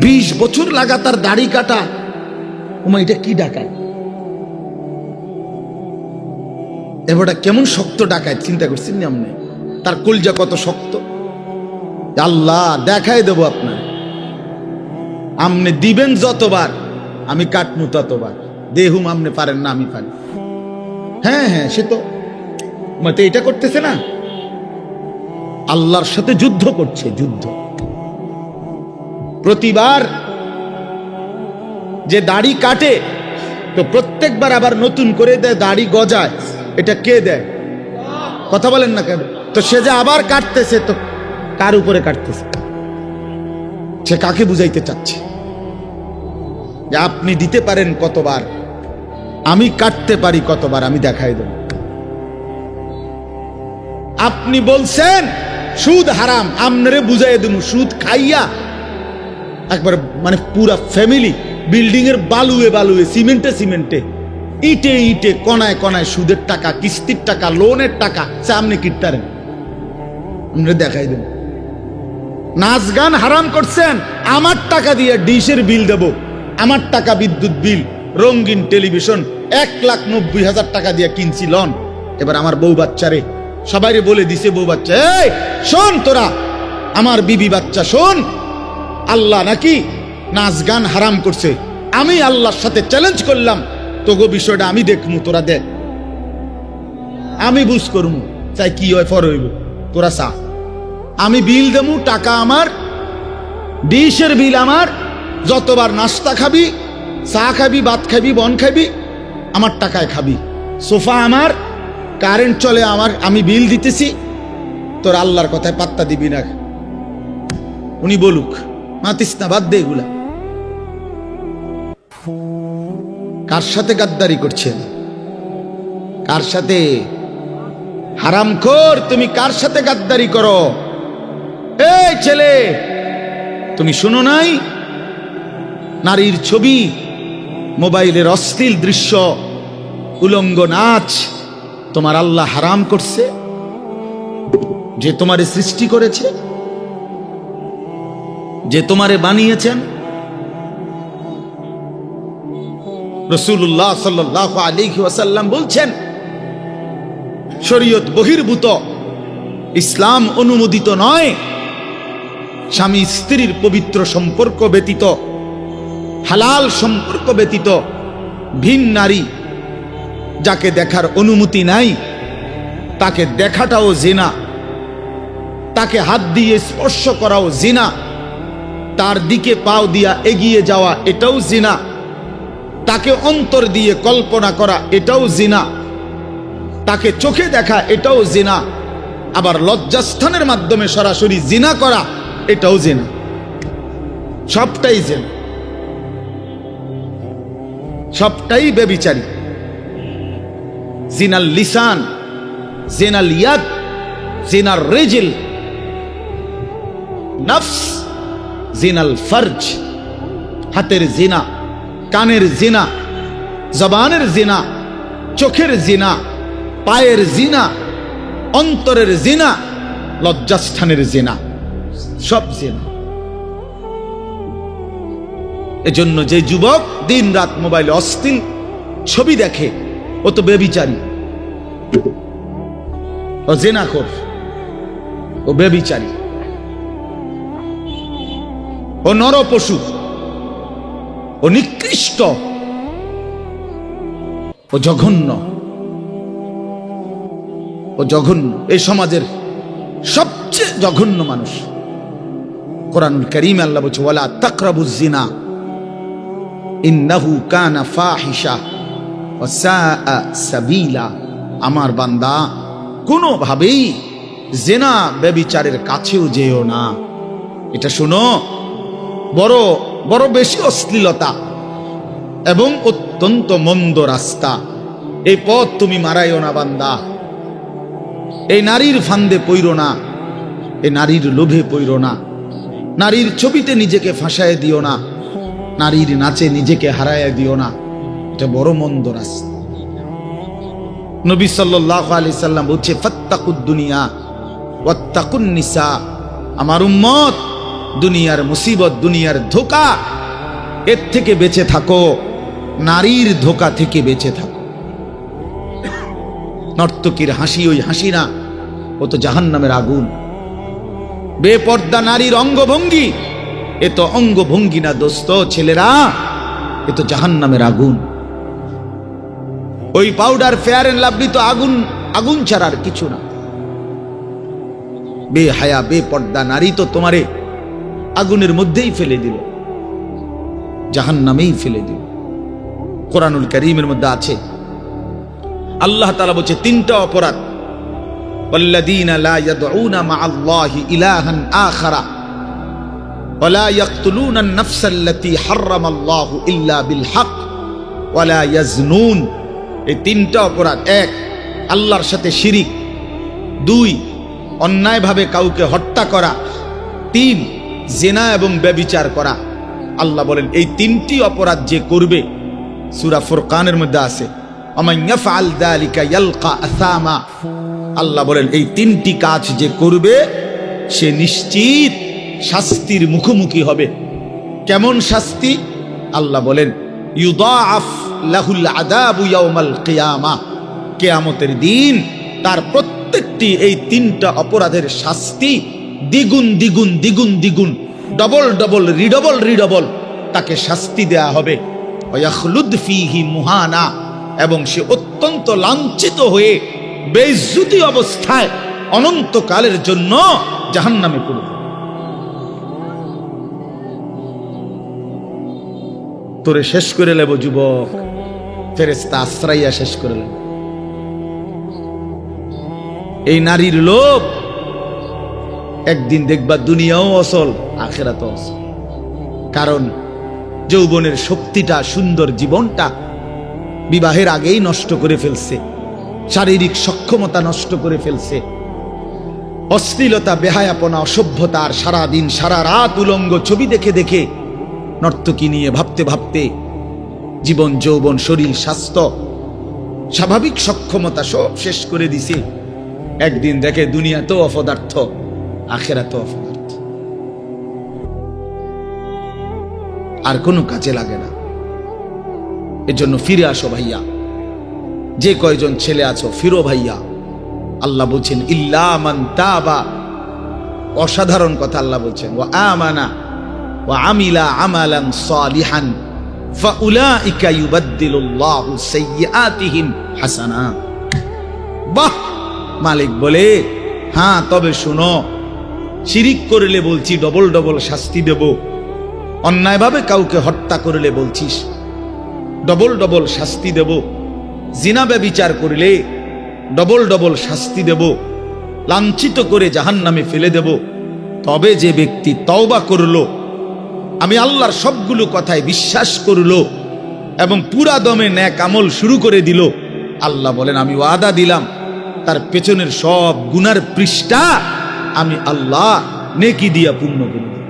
20 বছর লাগাতার দাড়ি কাটা, ওমা এটা কি ডাকায়? এবারটা কেমন শক্ত ডাকায় চিন্তা করছেন না আপনি? তার কলজা কত শক্ত। আল্লাহ দেখাই দেবো আপনার, আপনি দিবেন যতবার আমি কাটমু ততবার। দেহুম আপনি পারেন না, আমি পারি। হ্যাঁ হ্যাঁ, সে তো মতে এটা করতেছে না, আল্লাহর সাথে যুদ্ধ করছে, যুদ্ধ। প্রতিবার যে দাড়ি কাটে তো প্রত্যেকবার আবার নতুন করে দেয়, দাড়ি গজায়। এটা কে দেয়? কথা বলেন না কেন? তো সে যে আবার কাটতেছে, তো কার উপরে কাটতেছে? সে কাকে বুঝাইতে চাচ্ছে যে আপনি দিতে পারেন কতবার, আমি কাটতে পারি কতবার, আমি দেখাই দেব। আপনি বলছেন সুদ হারাম, আমনে বুঝাই দেব। সুদ খাইয়া একবার মানে পুরা ফ্যামিলি বিল্ডিং এর বালুয়ে বালুয়ে, সিমেন্টে সিমেন্টে, ইটে ইটে, কণায় কণায় সুদের টাকা, কিস্তির টাকা, লোনের টাকা সামনে কিটতারেন, আমরা দেখাই দেব। নাচ গান হারাম করছেন, আমার টাকা দিয়ে ডিশের বিল দেব, আমার টাকা বিদ্যুৎ বিল, রঙিন টেলিভিশন 1,90,000 টাকা দিয়ে কিনছি লন। এবার আমার বউ বাচ্চারে সবাইরে বলে দিছে, বউ বাচ্চা এই শোন, তোরা আমার বিবি বাচ্চা শোন, আল্লাহ নাকি নাচ গান হারাম করছে। আমি আল্লাহর সাথে চ্যালেঞ্জ করলাম, তোগো বিষয়টা আমি দেখমু, তোরা দেখ, আমি বুঝ করমু, চাই কি হয় ফর হইব, তোরা চা। আমি বিল দেবো, টাকা আমার, ডিশের বিল আমার, যতবার নাস্তা খাবি, চা খাবি, ভাত খাবি, বন খাবি, আমার টাকায় খাবি। সোফা আমার, কারেন্ট চলে আমার, আমি বিল দিতেছি, তোর আল্লাহর কথায় পাত্তা দিবি না। উনি বলুক, মাতিস না, বাদ দে এগুলা। কার সাথে গাদ্দারি করছেন? কার সাথে? হারামখোর, তুমি কার সাথে গাদ্দারি করো? এই ছেলে, তুমি শুনো নাই? নারীর ছবি, মোবাইলের অশ্লীল দৃশ্য, উলঙ্গ নাচ তোমার আল্লাহ হারাম করছে, যে তোমারে সৃষ্টি করেছে, যে তোমারে বানিয়েছেন। রাসূলুল্লাহ সাল্লাল্লাহু আলাইহি ওয়াসাল্লাম বলছেন, শরীয়ত বহির্ভূত, ইসলাম অনুমোদিত নয়, স্বামী স্ত্রীর পবিত্র সম্পর্ক ব্যতীত, হালাল সম্পর্ক ব্যতীত ভিন নারী যাকে দেখার অনুমতি নাই, তাকে দেখাটাও জিনা, তাকে হাত দিয়ে স্পর্শ করাও জিনা, তার দিকে পাও দিয়া এগিয়ে যাওয়া এটাও জিনা, তাকে অন্তর দিয়ে কল্পনা করা এটাও জিনা, তাকে চোখে দেখা এটাও জিনা, আবার লজ্জাস্থানের মাধ্যমে সরাসরি জিনা করা এটাও জিনা। সবটাই জিনা, সবটাই ব্যভিচারী। জিনাল লিসান, জিনাল ইয়াদ, জিনাল রিজল, নফস, জিনাল ফরজ, হাতের জিনা, কানের জিনা, জবানের জিনা, চোখের জিনা, পায়ের জিনা, অন্তরের জিনা, লজ্জাস্থানের জিনা, সব জিনা। এজন্য যে যুবক দিন রাত মোবাইলে অশ্লীল ছবি দেখে, ও তো ব্যভিচারী, ও জিনাখোর, ও ব্যভিচারী, ও নরপশু, ও নিকৃষ্ট, ও জঘন্য, ও জঘন্য, এই সমাজের সবচেয়ে জঘন্য মানুষ। কোরআনুল কারীমে আল্লাহ বলছে, ওয়ালা তাকরাবুজ জিনা ইন্নাহু কানা ফাহিশা ওয়া সাআ সাবিলা। আমার বান্দা, কোনোভাবেই জিনা ব্যভিচারের কাছেও যেও না। এটা শোনো, বড় বড় বেশি অশ্লীলতা এবং অত্যন্ত মন্দ রাস্তা। এই পথ তুমি মারাইও না বান্দা। এই নারীর ফান্দে পইরো না, এই নারীর লোভে পইরো না, নারীর ছবিতে নিজেকে ফাঁসায় দিও না, নারীর নাচে নিজেকে হারায় দিও না। এটা বড় মন্দ রাস্তা। নবী সাল্লাল্লাহু আলাইহি সাল্লাম বলছে, ফাত্তাকুদ দুনিয়া ওয়াত্তাকুন নিসা। আমার উম্মত, দুনিয়ার মুসিবত, দুনিয়ার ধোঁকা, এর থেকে বেঁচে থাকো। নারীর ধোঁকা থেকে বেঁচে থাকো। নর্তকীর হাসি ওই হাসি না, ও তো জাহান্নামের আগুন। বেপর্দা নারীর অঙ্গভঙ্গি, এ তো অঙ্গভঙ্গি না দোস্ত, ছেলেরা, এ তো জাহান্নামের আগুন। ওই পাউডার, ফেয়ার এন্ড লাভলি তো আগুন, আগুন ছাড়ার কিছু না। বেহায়া বেপর্দা নারী তো তোমারে আগুনের মধ্যেই ফেলে দিল, জাহান্নামেই ফেলে দিল। কোরআনুল কারীমের মধ্যে আছে, আল্লাহ তাআলা বলছে তিনটা অপরাধ, ওয়াল্লাযীনা লা ইয়াদউনা মা'আল্লাহি ইলাহান আখারা ওয়া লা ইয়াকতুলুনা আন-নাফসাল্লাতী হারামাল্লাহু ইল্লা বিল হক ওয়া লা ইয়াজনুন। এই তিনটা অপরাধ। এক, আল্লাহর সাথে শিরিক। দুই, অন্যায়ভাবে কাউকে হত্যা করা। তিন, জিনা এবং ব্যভিচার করা। আল্লাহ বলেন এই তিনটি অপরাধ যে করবে, সূরা ফুরকানের মধ্যে আছে, ওমান ইয়াফআল যালিকা ইয়ালকা আসামা। আল্লাহ বলেন এই তিনটি কাজ যে করবে সে নিশ্চিত শাস্তির মুখোমুখি হবে। কেমন শাস্তি? আল্লাহ বলেন ইউদাআফ লাহুল আযাবু ইয়াউমাল কিয়ামাহ। কিয়ামতের দিন তার প্রত্যেকটি এই তিনটা অপরাধের শাস্তি দ্বিগুণ দ্বিগুণ দ্বিগুণ দ্বিগুণ, ডবল ডবল, রিডবল রিডবল তাকে শাস্তি দেয়া হবে। ওয়াখলুদ ফীহি মুহানা, এবং সে অত্যন্ত লাঞ্ছিত হয়ে বেইজ্জতি অবস্থায় অনন্তকালের জন্য জাহান্নামে পড়বে। তোরে শেষ করে নেব যুবক, ফেরেশতা আশ্রাইয়া শেষ করে নেব। এই নারীর লোভ, একদিন দেখবা দুনিয়াও অসল, আখিরাতও অসল। কারণ যৌবনের শক্তিটা, সুন্দর জীবনটা বিবাহের আগেই নষ্ট করে ফেলছে, শারীরিক সক্ষমতা নষ্ট করে ফেলছে, অশ্লীলতা, বেহায়াপনা, অসভ্যতার সারাদিন সারা রাত উলঙ্গ ছবি দেখে দেখে, নর্তকী নিয়ে ভাবতে ভাবতে জীবন, যৌবন, শরীর, স্বাস্থ্য, স্বাভাবিক সক্ষমতা সব শেষ করে দিছে। একদিন দেখে দুনিয়া তো অপদার্থ, আখিরাত তো অপদার্থ, আর কোনো কাজে লাগে না। এজন্য ফিরে আসো ভাইয়া, যে কয়জন ছেলে আছো ফিরো ভাইয়া। আল্লাহ বলছেন ইল্লা মান তাবা, অসাধারণ কথা আল্লাহ বলছেন, ওয়া আমানা ওয়া আমিলা আমালান সালিহান ফাউলাইকা ইউবাদদিলুল্লাহু সাইয়্যাতিহিম হাসানাত। বাহ! মালিক বলে হ্যাঁ, তবে শুনো, শিরিক করলে বলছি ডবল ডবল শাস্তি দেব, অন্যায়ভাবে কাউকে হত্যা করলে বলছিস ডবল ডবল শাস্তি দেব, জিনা ব্যভিচার করলে ডবল ডবল শাস্তি দেব, লাঞ্ছিত করে জাহান্নামে ফেলে দেব। তবে যে ব্যক্তি তওবা করলো, আমি আল্লাহর সবগুলো কথায় বিশ্বাস করলো এবং পুরা দমে নেক আমল শুরু করে দিল, আল্লাহ বলেন আমি ওয়াদা দিলাম তার পেছনের সব গুনার পৃষ্ঠা আমি আল্লাহ নেকি দিয়া পূর্ণ করে দেব।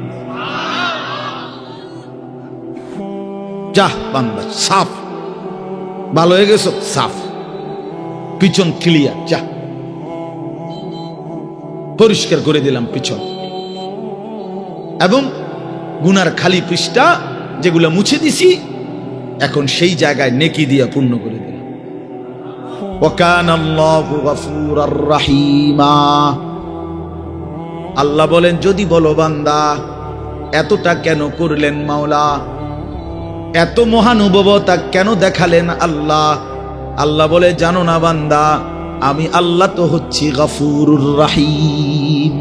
যা বান্দা, সাফ, ভালো হয়ে গেছো, সাফ, পিছন ক্লিয়ার, যা পরিষ্কার করে দিলাম পিছন, এবং গুনার খালি পৃষ্ঠা যেগুলো মুছে দিছি এখন সেই জায়গায় নেকি দিয়া পূর্ণ করে দিলাম। ওয়া কানা আল্লাহু গফুরার রহিমা। আল্লাহ বলেন যদি বলো বান্দা এতটা কেন করলেন মাওলা, এত মহানুভবতা কেন দেখালেন আল্লাহ? আল্লাহ বলে জানো না বান্দা, আমি আল্লাহ তো হচ্ছি গফুরুর রহিম।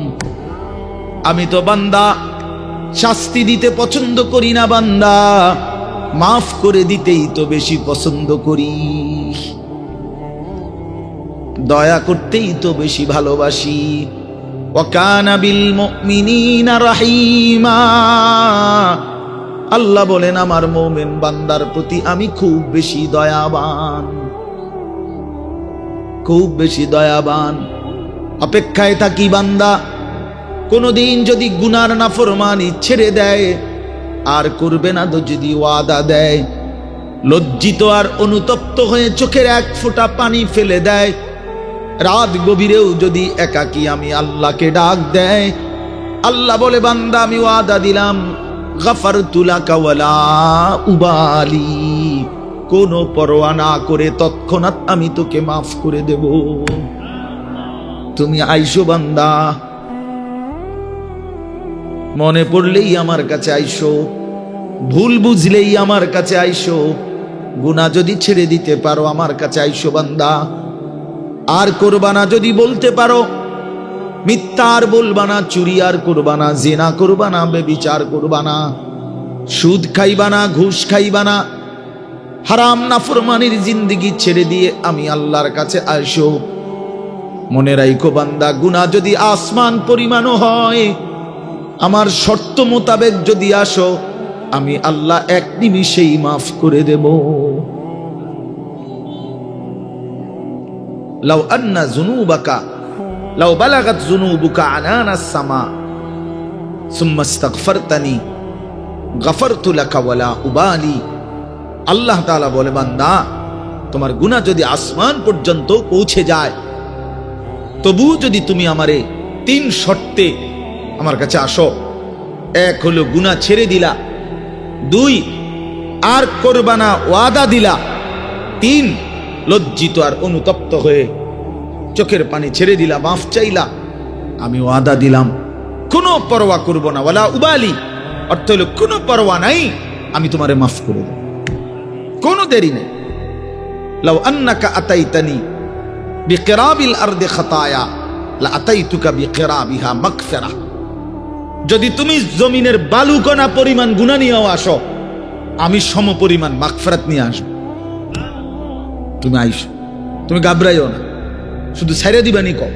আমি তো বান্দা শাস্তি দিতে পছন্দ করি না বান্দা, মাফ করে দিতেই তো বেশি পছন্দ করি, দয়া করতেই তো বেশি ভালোবাসি। ওয়া কানা বিল মুমিনিনা রাহিমা। আল্লাহ বলেন আমার মুমিন বান্দার প্রতি আমি খুব বেশি দয়াবান, খুব বেশি দয়াবান। অপেক্ষায় থাকি বান্দা কোনদিন যদি গুনার নাফরমানি ছেড়ে দেয় আর করবে না তো যদি ওয়াদা দেয়, লজ্জিত আর অনুতপ্ত হয়ে চোখের এক ফোঁটা পানি ফেলে দেয়, রাত গভীরেও যদি একাকী আমি আল্লাহকে ডাক দেয়, আল্লাহ বলে বান্দা আমি ওয়াদা দিলাম গাফারতু লাকা ওয়ালা উবালি, কোনো পরোয়া না করে তৎক্ষণাৎ আমি তোকে মাফ করে দেব। তুমি আইসো বান্দা, মনে পড়লেই আমার কাছে আইসো, ভুল বুঝলেই আমার কাছে আইসো, গুনাহ যদি ছেড়ে দিতে পারো আমার কাছে আইসো বান্দা। আর করবা না যদি বলতে পারো, মিথ্যা আর বলবা না, চুরি আর করবা না, জিনা করবা না, বেবিচার করবা না, সুদ খাইবা না, ঘুষ খাইবা না, হারাম নাফরমানির জিন্দেগি ছেড়ে দিয়ে আমি আল্লাহর কাছে আইসো। মনে রাখো বান্দা, গুনাহ যদি আসমান পরিমাণও হয়, আমার শর্ত মোতাবেক যদি আসো, আমি আল্লাহ এক নিমিষেই মাফ করে দেব। লাউ আন্না যুনুবাকা লাউ বালাগাত যুনুবুকা আনানাস সামা সুম্মা ইস্তাগফারতানি গাফারতু লাকা ওয়ালা উবালি। আল্লাহ তাআলা বলে বান্দা, তোমার গুনাহ যদি আসমান পর্যন্ত পৌঁছে যায়, তবু যদি তুমি আমারে 3 শর্তে আমার কাছে আসো, 1 হলো গুনাহ ছেড়ে দিলা, 2 আর করবা না ওয়াদা দিলা, 3 লজ্জিত আর অনুতপ্ত হয়ে চোখের পানি ছেড়ে দিলা, মাফ চাইলা, আমি ওয়াদা দিলাম কোনো পরোয়া করব না, ওয়ালা উবালি অর্থ হলো কোনো পরোয়া নাই, আমি তোমারে মাফ করে দেব, কোনো দেরি নেই। লাউ আন্নাকা আতাইতানি বিকিরাবিল আরদি খাতায়া লা আতাইতুকা বিকিরাবিহা মাগফিরা। যদি তুমি জমিনের বালুকণা পরিমাণ গুনাহ নিয়েও আসো, আমি সম পরিমাণ মাগফিরাত নিয়ে আসব। তুমি আইসো, তুমি ঘাবড়াইও না, শুধু ছাইরা দিবানি কম,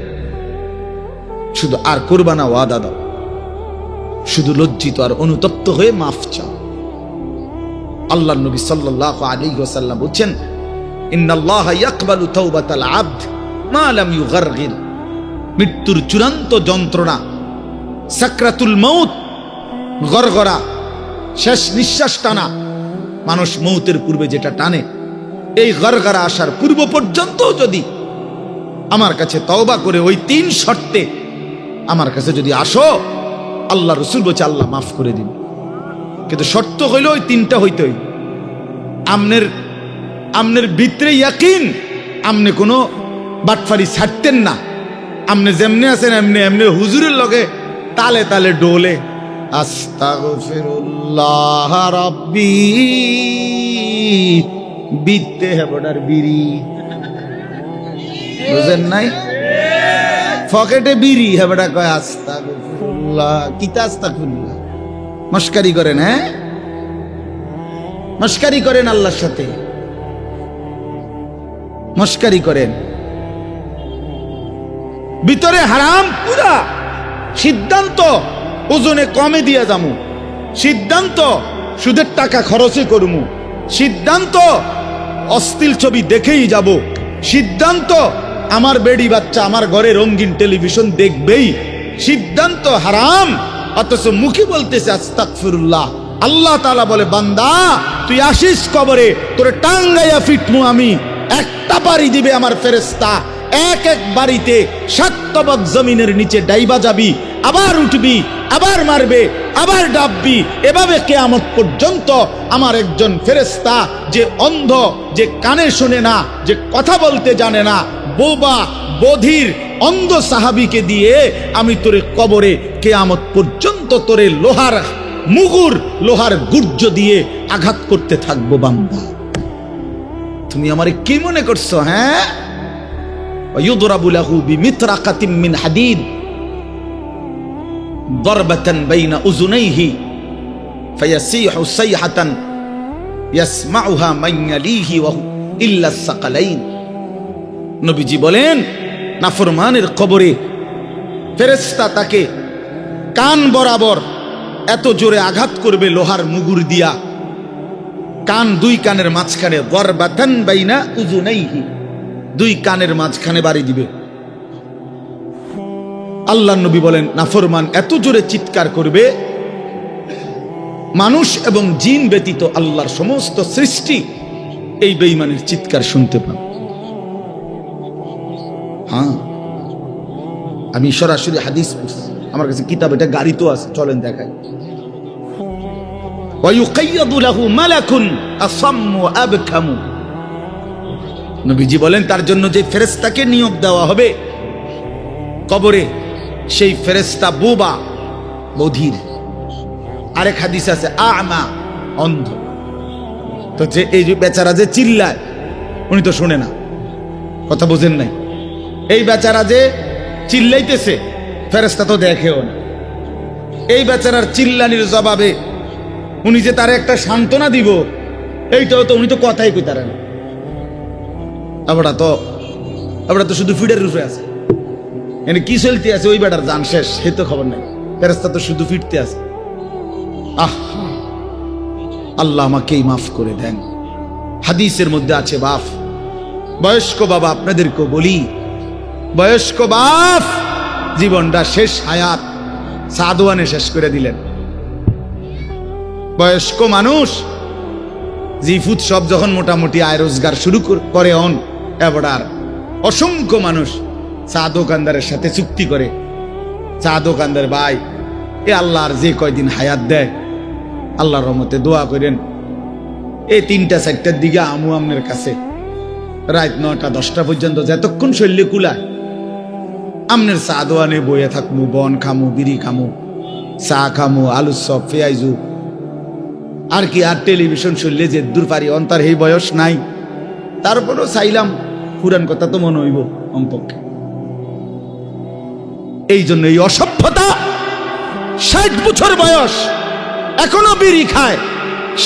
শুধু আর করবা না ওয়াদা দাও, শুধু লজ্জিত আর অনুতপ্ত হয়ে মাফ চাও। আল্লাহর নবী সাল্লাল্লাহু আলাইহি ওয়াসাল্লাম বলেন, ইন্নাল্লাহা ইয়াকবালু তাওবাতাল আবদ মা লাম ইউগারগির। মৃত্যুর চূড়ান্ত যন্ত্রণা, সাকরাতুল মউত, গরগরা, শেষ নিঃশ্বাস টানা, মানুষ মউতের পূর্বে যেটা টানে, এই গরগরা আসার পূর্ব পর্যন্ত যদি আমার কাছে তওবা করে ওই 3 শর্তে আমার কাছে যদি আসো, আল্লাহ রাসূল বলছে আল্লাহ মাফ করে দিন। কিন্তু শর্ত হইল ওই 3টা হইতে হইল। আমনের ভিতরে ইয়াকিন, আমনে কোনো বাটফারি ছাড়তেন না, আমনে যেমনি আছেন এমনি এমনি হুজুরের লগে তালে তালে ডোলে আস্তাগফিরুল্লাহ রাব্বি বিতে হেবডার বিড়ি, বুঝেন নাই? পকেটে বিড়ি, হেবডা কয় আস্তাগফিরুল্লাহ। কিতা আস্তাগফিরুল্লাহ? মস্কারি করেন, হ্যাঁ মস্কারি করেন, আল্লাহর সাথে মস্কারি করেন। ভিতরে হারাম পুরা, সিদ্ধান্ত ওজনে কমে দিয়া যামু, সিদ্ধান্ত সুদের টাকা খরচে করমু, সিদ্ধান্ত অশ্লীল ছবি দেখেই যাব, সিদ্ধান্ত আমার বেডি বাচ্চা আমার ঘরে রঙিন টেলিভিশন দেখবেই, সিদ্ধান্ত হারাম, অথচ মুখে বলতেছে আস্তাগফিরুল্লাহ। আল্লাহ তাআলা বলে বান্দা তুই আসিস কবরে, তোরে টাঙ্গাইয়া ফিটমু আমি, একটা বাড়ি দিবে আমার ফেরেশতা, এক এক বাড়িতে 7 তবক জমিনের নিচে ডাইবা যাবি, আবার উঠবি, আবার মারবে, আবার ডাববি, এভাবে কিয়ামত পর্যন্ত আমার একজন ফেরেশতা, যে অন্ধ, যে কানে শোনে না, যে কথা বলতে জানে না, বোবা বধির অন্ধ সাহাবীকে দিয়ে আমি তোরে কবরে কিয়ামত পর্যন্ত তোরে লোহার মুগুর, লোহার গুর্জ দিয়ে আঘাত করতে থাকবো। বান্দা তুমি আমারে কি মনে করছো? হ্যাঁ, ইউদরাবু লাহু বিমিতরাকাতিন মিন হাদিদ দারবাতান বাইনা উযুনাইহি ফায়াসিহু সাইহাতান ইয়াসমাউহা মান ইয়ালিহি ওয়া ইল্লা সাকালাইন। নবীজি বলেন, নাফরমানের কবরে ফেরেশতা তাকে কান বরাবর এত জোরে আঘাত করবে লোহার মুগুর দিয়া, কান 2 কানের মাঝখানে, দারবাতান বাইনা উযুনাইহি, 2 কানের মাঝখানে বাড়ি দিবে। আল্লাহর নবী বলেন, নাফরমান এত জোরে চিৎকার করবে, মানুষ এবং জিন ব্যতীত আল্লাহর সমস্ত সৃষ্টি এই বেঈমানের চিৎকার শুনতে পাবে। হ্যাঁ, আমি সরাসরি হাদিস পড়ছি। আমার কাছে কিতাব, এটা গাড়ি তো আছে, চলেন দেখাই। ওয়ায়ুকাইয়াদু লাহু মালাকুন আসাম্মু আবকামু। নবীজি বলেন তার জন্য যে ফেরেশতাকে নিয়োগ দেওয়া হবে কবরে, সেই ফেরেশতা বোবা, বধির। আরেক হাদিস আছে আমা, অন্ধ। তো যে এই যে বেচারা যে চিল্লায়, উনি তো শুনে না, কথা বুঝেন নাই? এই বেচারা যে চিল্লাইতেছে, ফেরেশতা তো দেখেও না। এই বেচারার চিল্লানির জবাবে উনি যে তার একটা সান্ত্বনা দিব, এইটাও তো উনি তো কথাই কইতারেন না। আমরা তো শুধু ফিডের রূপে আছে, এনে কি চলতে আছে ওই বেটার জান শেষ, সে তো খবর নাই। ফেরেশতা তো শুধু ফিরতে আছে। আল্লাহ আমাকেই মাফ করে দেন। হাদিসের মধ্যে আছে বাপ, বয়স্ক বাবা, আপনাদেরকে বলি, বয়স্ক বাপ জীবনটা শেষ হায়াত সাদওয়ানে শেষ করে দিলেন। বয়স্ক মানুষ জিফুত সব যখন মোটামুটি আয় রোজগার শুরু করে অন, এবার অসংখ্য মানুষ চা দোকানদারের সাথে চুক্তি করে, চা দোকানদার ভাই এ আল্লাহর যে কয়দিন হায়াত দেয়, আল্লাহর রহমতে দোয়া করেন এই 3টা 4টার দিকে আমু আমনের কাছে, রাত 9টা 10টা পর্যন্ত যতক্ষণ শৈল্য কুলায় আমনের চা দোয়ানে বইয়ে থাকমু, বন খামু, বিড়ি খামু, চা খামু, আলু চপ, পেঁয়াজু, আর কি আর টেলিভিশন শুনলে যে দূর পারি অন্তর, এই বয়স নাই, তারপরও চাইলাম পুরান কথা তো মনে হইব অন্তকে। এই জন্য এই অসভ্যতা, 60 বছর বয়স এখনো বিড়ি খায়,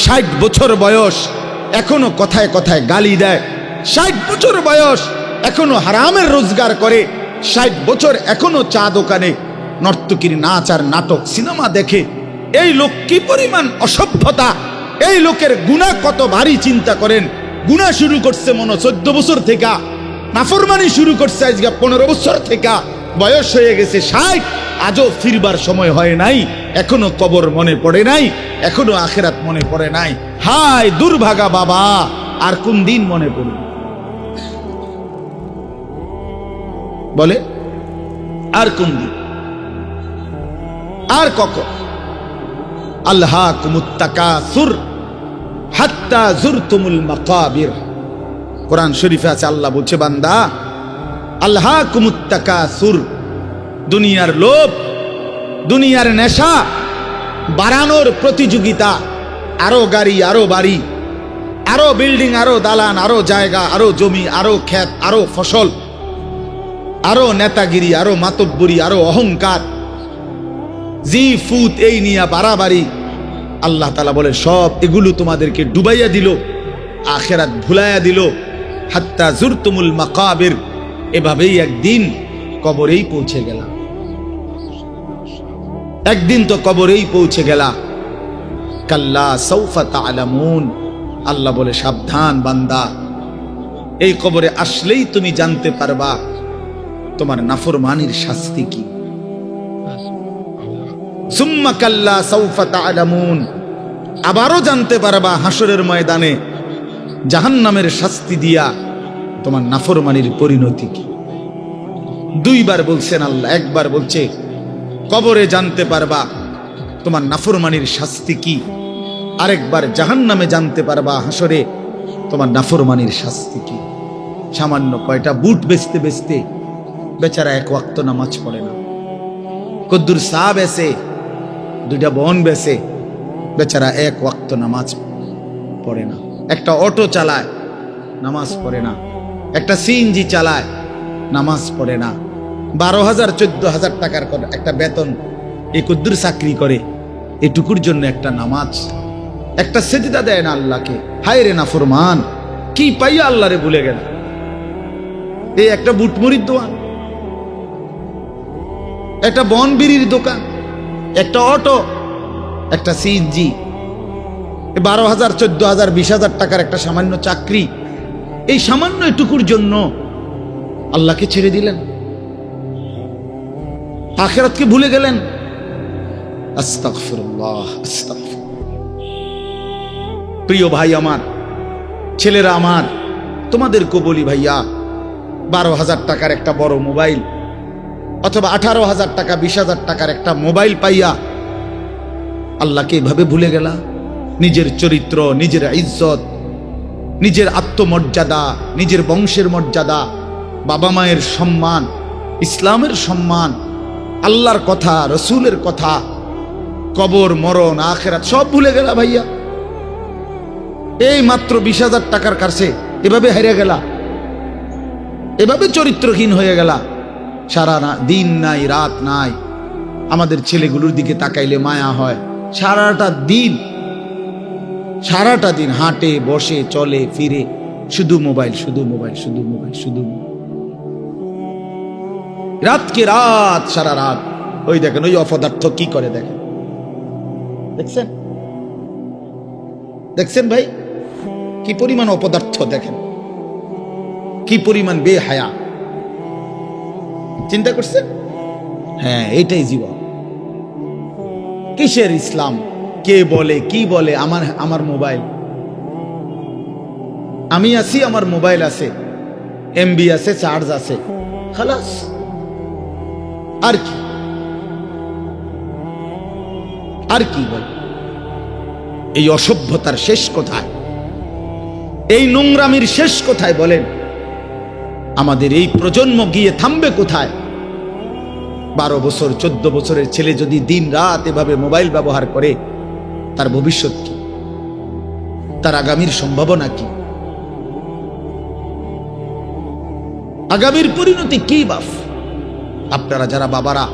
60 বছর বয়স এখনো কথায় কথায় গালি দেয়, 60 বছর বয়স এখনো হারামের রোজগার করে, 60 বছর এখনো চা দোকানে নর্তকীর নাচ আর নাটক সিনেমা দেখে। এই লোক কি পরিমাণ অসভ্যতা! এই লোকের গুনাহ কত ভারী চিন্তা করেন। গুনাহ শুরু করছে মনে 14 বছর থেকে, নাফরমানি শুরু করছে আজকে 15 বছর থেকে, বয়স হয়ে গেছে 60, আজও ফিরবার সময় হয় নাই, এখনো কবর মনে পড়ে নাই, এখনো আখিরাত মনে পড়ে নাই। হায় দুর্ভাগা বাবা, আর কোন দিন মনে পড়বে? বলে আর কোন দিন, আর কখন? আল্লাহকুমুত তাকাসুর হাত্তা যুরতুমুল মাকাবির। কোরআন শরীফে আছে, আল্লাহ বলছে বান্দা আল্লাহকুমুত তাকাসুর, দুনিয়ার লোভ, দুনিয়ার নেশা বাড়ানোর প্রতিযোগিতা, আরো গাড়ি, আরো বাড়ি, আরো বিল্ডিং, আরো দালান, আরো জায়গা, আরো জমি, আরো ক্ষেত, আরো ফসল, আরো নেতাগিরি, আরো মাতব্বরি, আরো অহংকার, জি ফুত, এই নিয়ে বাড়াবাড়ি। আল্লাহ তাআলা বলে সব এগুলো তোমাদেরকে ডুবাইয়া দিল, আখিরাত ভুলাইয়া দিল। হাত্তা যুরতুমুল মাকাবির, এভাবেই একদিন কবরেই পৌঁছে গেলাম, একদিন তো কবরেই পৌঁছে গেলা। কাল্লা সাউফা তা'লামুন, আল্লাহ বলে সাবধান বান্দা, এই কবরে আসলেই তুমি জানতে পারবা তোমার নাফরমানির শাস্তি কি। সুম্মা কাল্লা সাউফা তা'লামুন, আবারও জানতে পারবা হাসরের ময়দানে জাহান্নামের শাস্তি দিয়া তোমার নাফরমানির পরিণতি কি। 2 বার বলছেন আল্লাহ, একবার বলছে কবরে জানতে পারবা তোমার নাফরমানির শাস্তি কি, আরেকবার জাহান্নামে জানতে পারবা হাসরে তোমার নাফরমানির শাস্তি কি। সামান্য কয়টা বুট বেচতে বেচতে বেচারা 1 ওয়াক্ত নামাজ পড়ে না, কদ্দুর চা বেচে, 2টা বন বেচে, বেচারা 1 ওয়াক্ত নামাজ পড়ে না। একটা অটো চালায়, নামাজ পড়ে না। একটা সিএনজি চালায়, নামাজ পড়ে না। 12,000 14,000 টাকার একটা বেতন, এই কদ্দুর চাকরি করে, এটুকুর জন্য একটা নামাজ, একটা সেজদা দেয় না আল্লাহকে। হায় রে নাফরমান, কি পাইয়া আল্লাহরে ভুলে গেল। এই একটা বুটমুড়ির দোকান, একটা বন বিড়ির দোকান, একটা অটো, একটা সিএনজি, 12,000 14,000 20,000 টাকার একটা সামান্য চাকরি, এই সামান্য এটুকুর জন্য আল্লাহকে ছেড়ে দিলেন, আখিরাতকে ভুলে গেলেন। আস্তাগফিরুল্লাহ, আস্তাগফিরুল্লাহ। প্রিয় ভাই আমার, ছেলেরা আমার, তোমাদেরকে বলি ভাইয়া, 12,000 টাকার একটা বড় মোবাইল, অথবা 18,000 টাকা 20,000 টাকার একটা মোবাইল পাইয়া আল্লাহকে এভাবে ভুলে গেলা? নিজের চরিত্র, নিজের ইজ্জত, নিজের আত্মমর্যাদা, নিজের বংশের মর্যাদা, বাবা মায়ের সম্মান, ইসলামের সম্মান, আল্লাহর কথা, রসুলের কথা, কবর, মরণ, আখিরাত সব ভুলে গেলা ভাইয়া। এই মাত্র 20,000 টাকার কাছে এভাবে হেরে গেলা, এভাবে চরিত্রহীন হয়ে গেলা। সারা দিন নাই, রাত নাই। আমাদের ছেলেগুলোর দিকে তাকাইলে মায়া হয়। সারাটা দিন হাঁটে, বসে, চলে, ফিরে, শুধু মোবাইল, শুধু মোবাইল, শুধু মোবাইল, শুধু রাতকে রাত, সারা রাত। ওই দেখেন ওই অপদার্থ কি করে, দেখেন, দেখছেন ভাই কি পরিমাণ অপদার্থ, দেখেন কি পরিমাণ বেহায়া। চিন্তা করছেন? হ্যাঁ, এইটাই জীবন। কিসের ইসলাম? কে বলে, কি বলে? আমার মোবাইল, আমি আছি, আমার মোবাইল আছে, এমবি আছে, চার্জ আছে, খালাস। আর কি, আর কি বল? এই অসভ্যতার শেষ কোথায়? এই নোংরামির শেষ কোথায় বলেন? আমাদের এই প্রজন্ম গিয়ে থামবে কোথায়? 12 বছর 14 বছরের ছেলে যদি দিন রাত এভাবে মোবাইল ব্যবহার করে, তার ভবিষ্যৎ কি? তার আগামীর সম্ভাবনা কি? আগামীর পরিণতি কি বাপ? আপনারা যারা বাবারা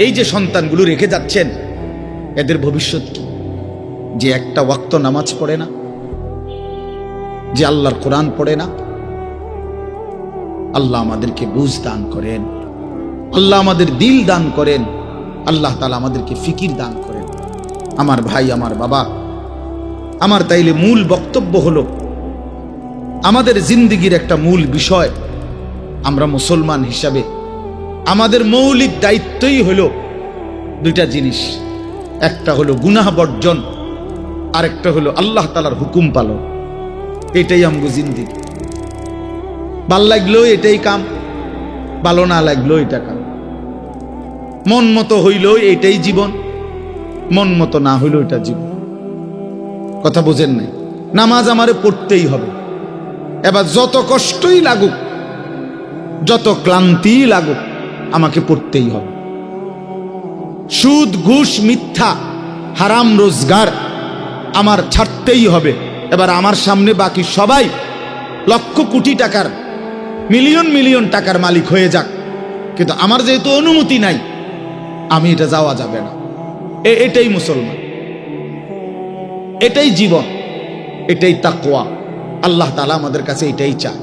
এই যে সন্তানগুলো রেখে যাচ্ছেন, এদের ভবিষ্যৎ কি? যে একটা ওয়াক্ত নামাজ পড়ে না, যে আল্লাহর কোরআন পড়ে না। আল্লাহ আমাদেরকে বুঝ দান করেন, আল্লাহ আমাদের দিল দান করেন, আল্লাহ তাআলা আমাদেরকে ফিকির দান করেন। আমার ভাই, আমার বাবা, আমার তাইলে মূল বক্তব্য হলো, আমাদের জিন্দেগির একটা মূল বিষয়, আমরা মুসলমান হিসাবে আমাদের মৌলিক দায়িত্বই হলো দুইটা জিনিস। একটা হলো গুনাহ বর্জন, আরেকটা হলো আল্লাহ তাআলার হুকুম পালন। এটাই আমগো জিন্দেগি। ভাল লাগলো এটাই কাম, ভালো না লাগলো এটা কাম। মন মতো হইল এটাই জীবন, মন মতো না হইল এটা জীবন। কথা বুঝেন নাই? নামাজ আমারে পড়তেই হবে। এবার যত কষ্টই লাগুক, যত ক্লান্তি লাগুক, আমাকে পড়তেই হবে। সুদ, ঘুষ, মিথ্যা, হারাম রোজগার আমার ছাড়তেই হবে। এবার আমার সামনে বাকি সবাই লক্ষ কোটি টাকার, মিলিয়ন মিলিয়ন টাকার মালিক হয়ে যাক, কিন্তু আমার যেহেতু অনুমতি নাই, আমি এটা যাওয়া যাবে না। এটাই মুসলমান, এটাই জীবন, এটাই তাকওয়া। আল্লাহ তাআলা আমাদের কাছে এটাই চায়,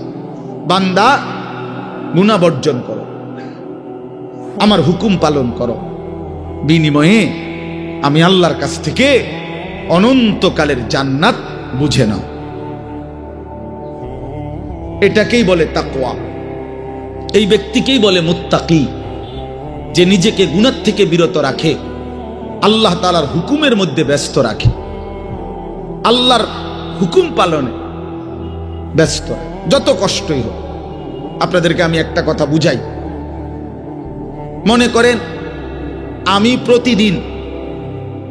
বান্দা গুনাহ বর্জন করো, আমার হুকুম পালন করো, বিনিময়ে আমি আল্লাহর কাছ থেকে অনন্তকালের জান্নাত বুঝে নাও। এটাকেই বলে তাকওয়া। এই ব্যক্তিকেই বলে মুত্তাকি, যে নিজেকে গুনাহ থেকে বিরত রাখে, আল্লাহ তাআলার হুকুমের মধ্যে ব্যস্ত রাখে, আল্লাহর হুকুম পালনে ব্যস্ত, যত কষ্টই হোক। আপনাদেরকে আমি একটা কথা বুঝাই। মনে করেন আমি প্রতিদিন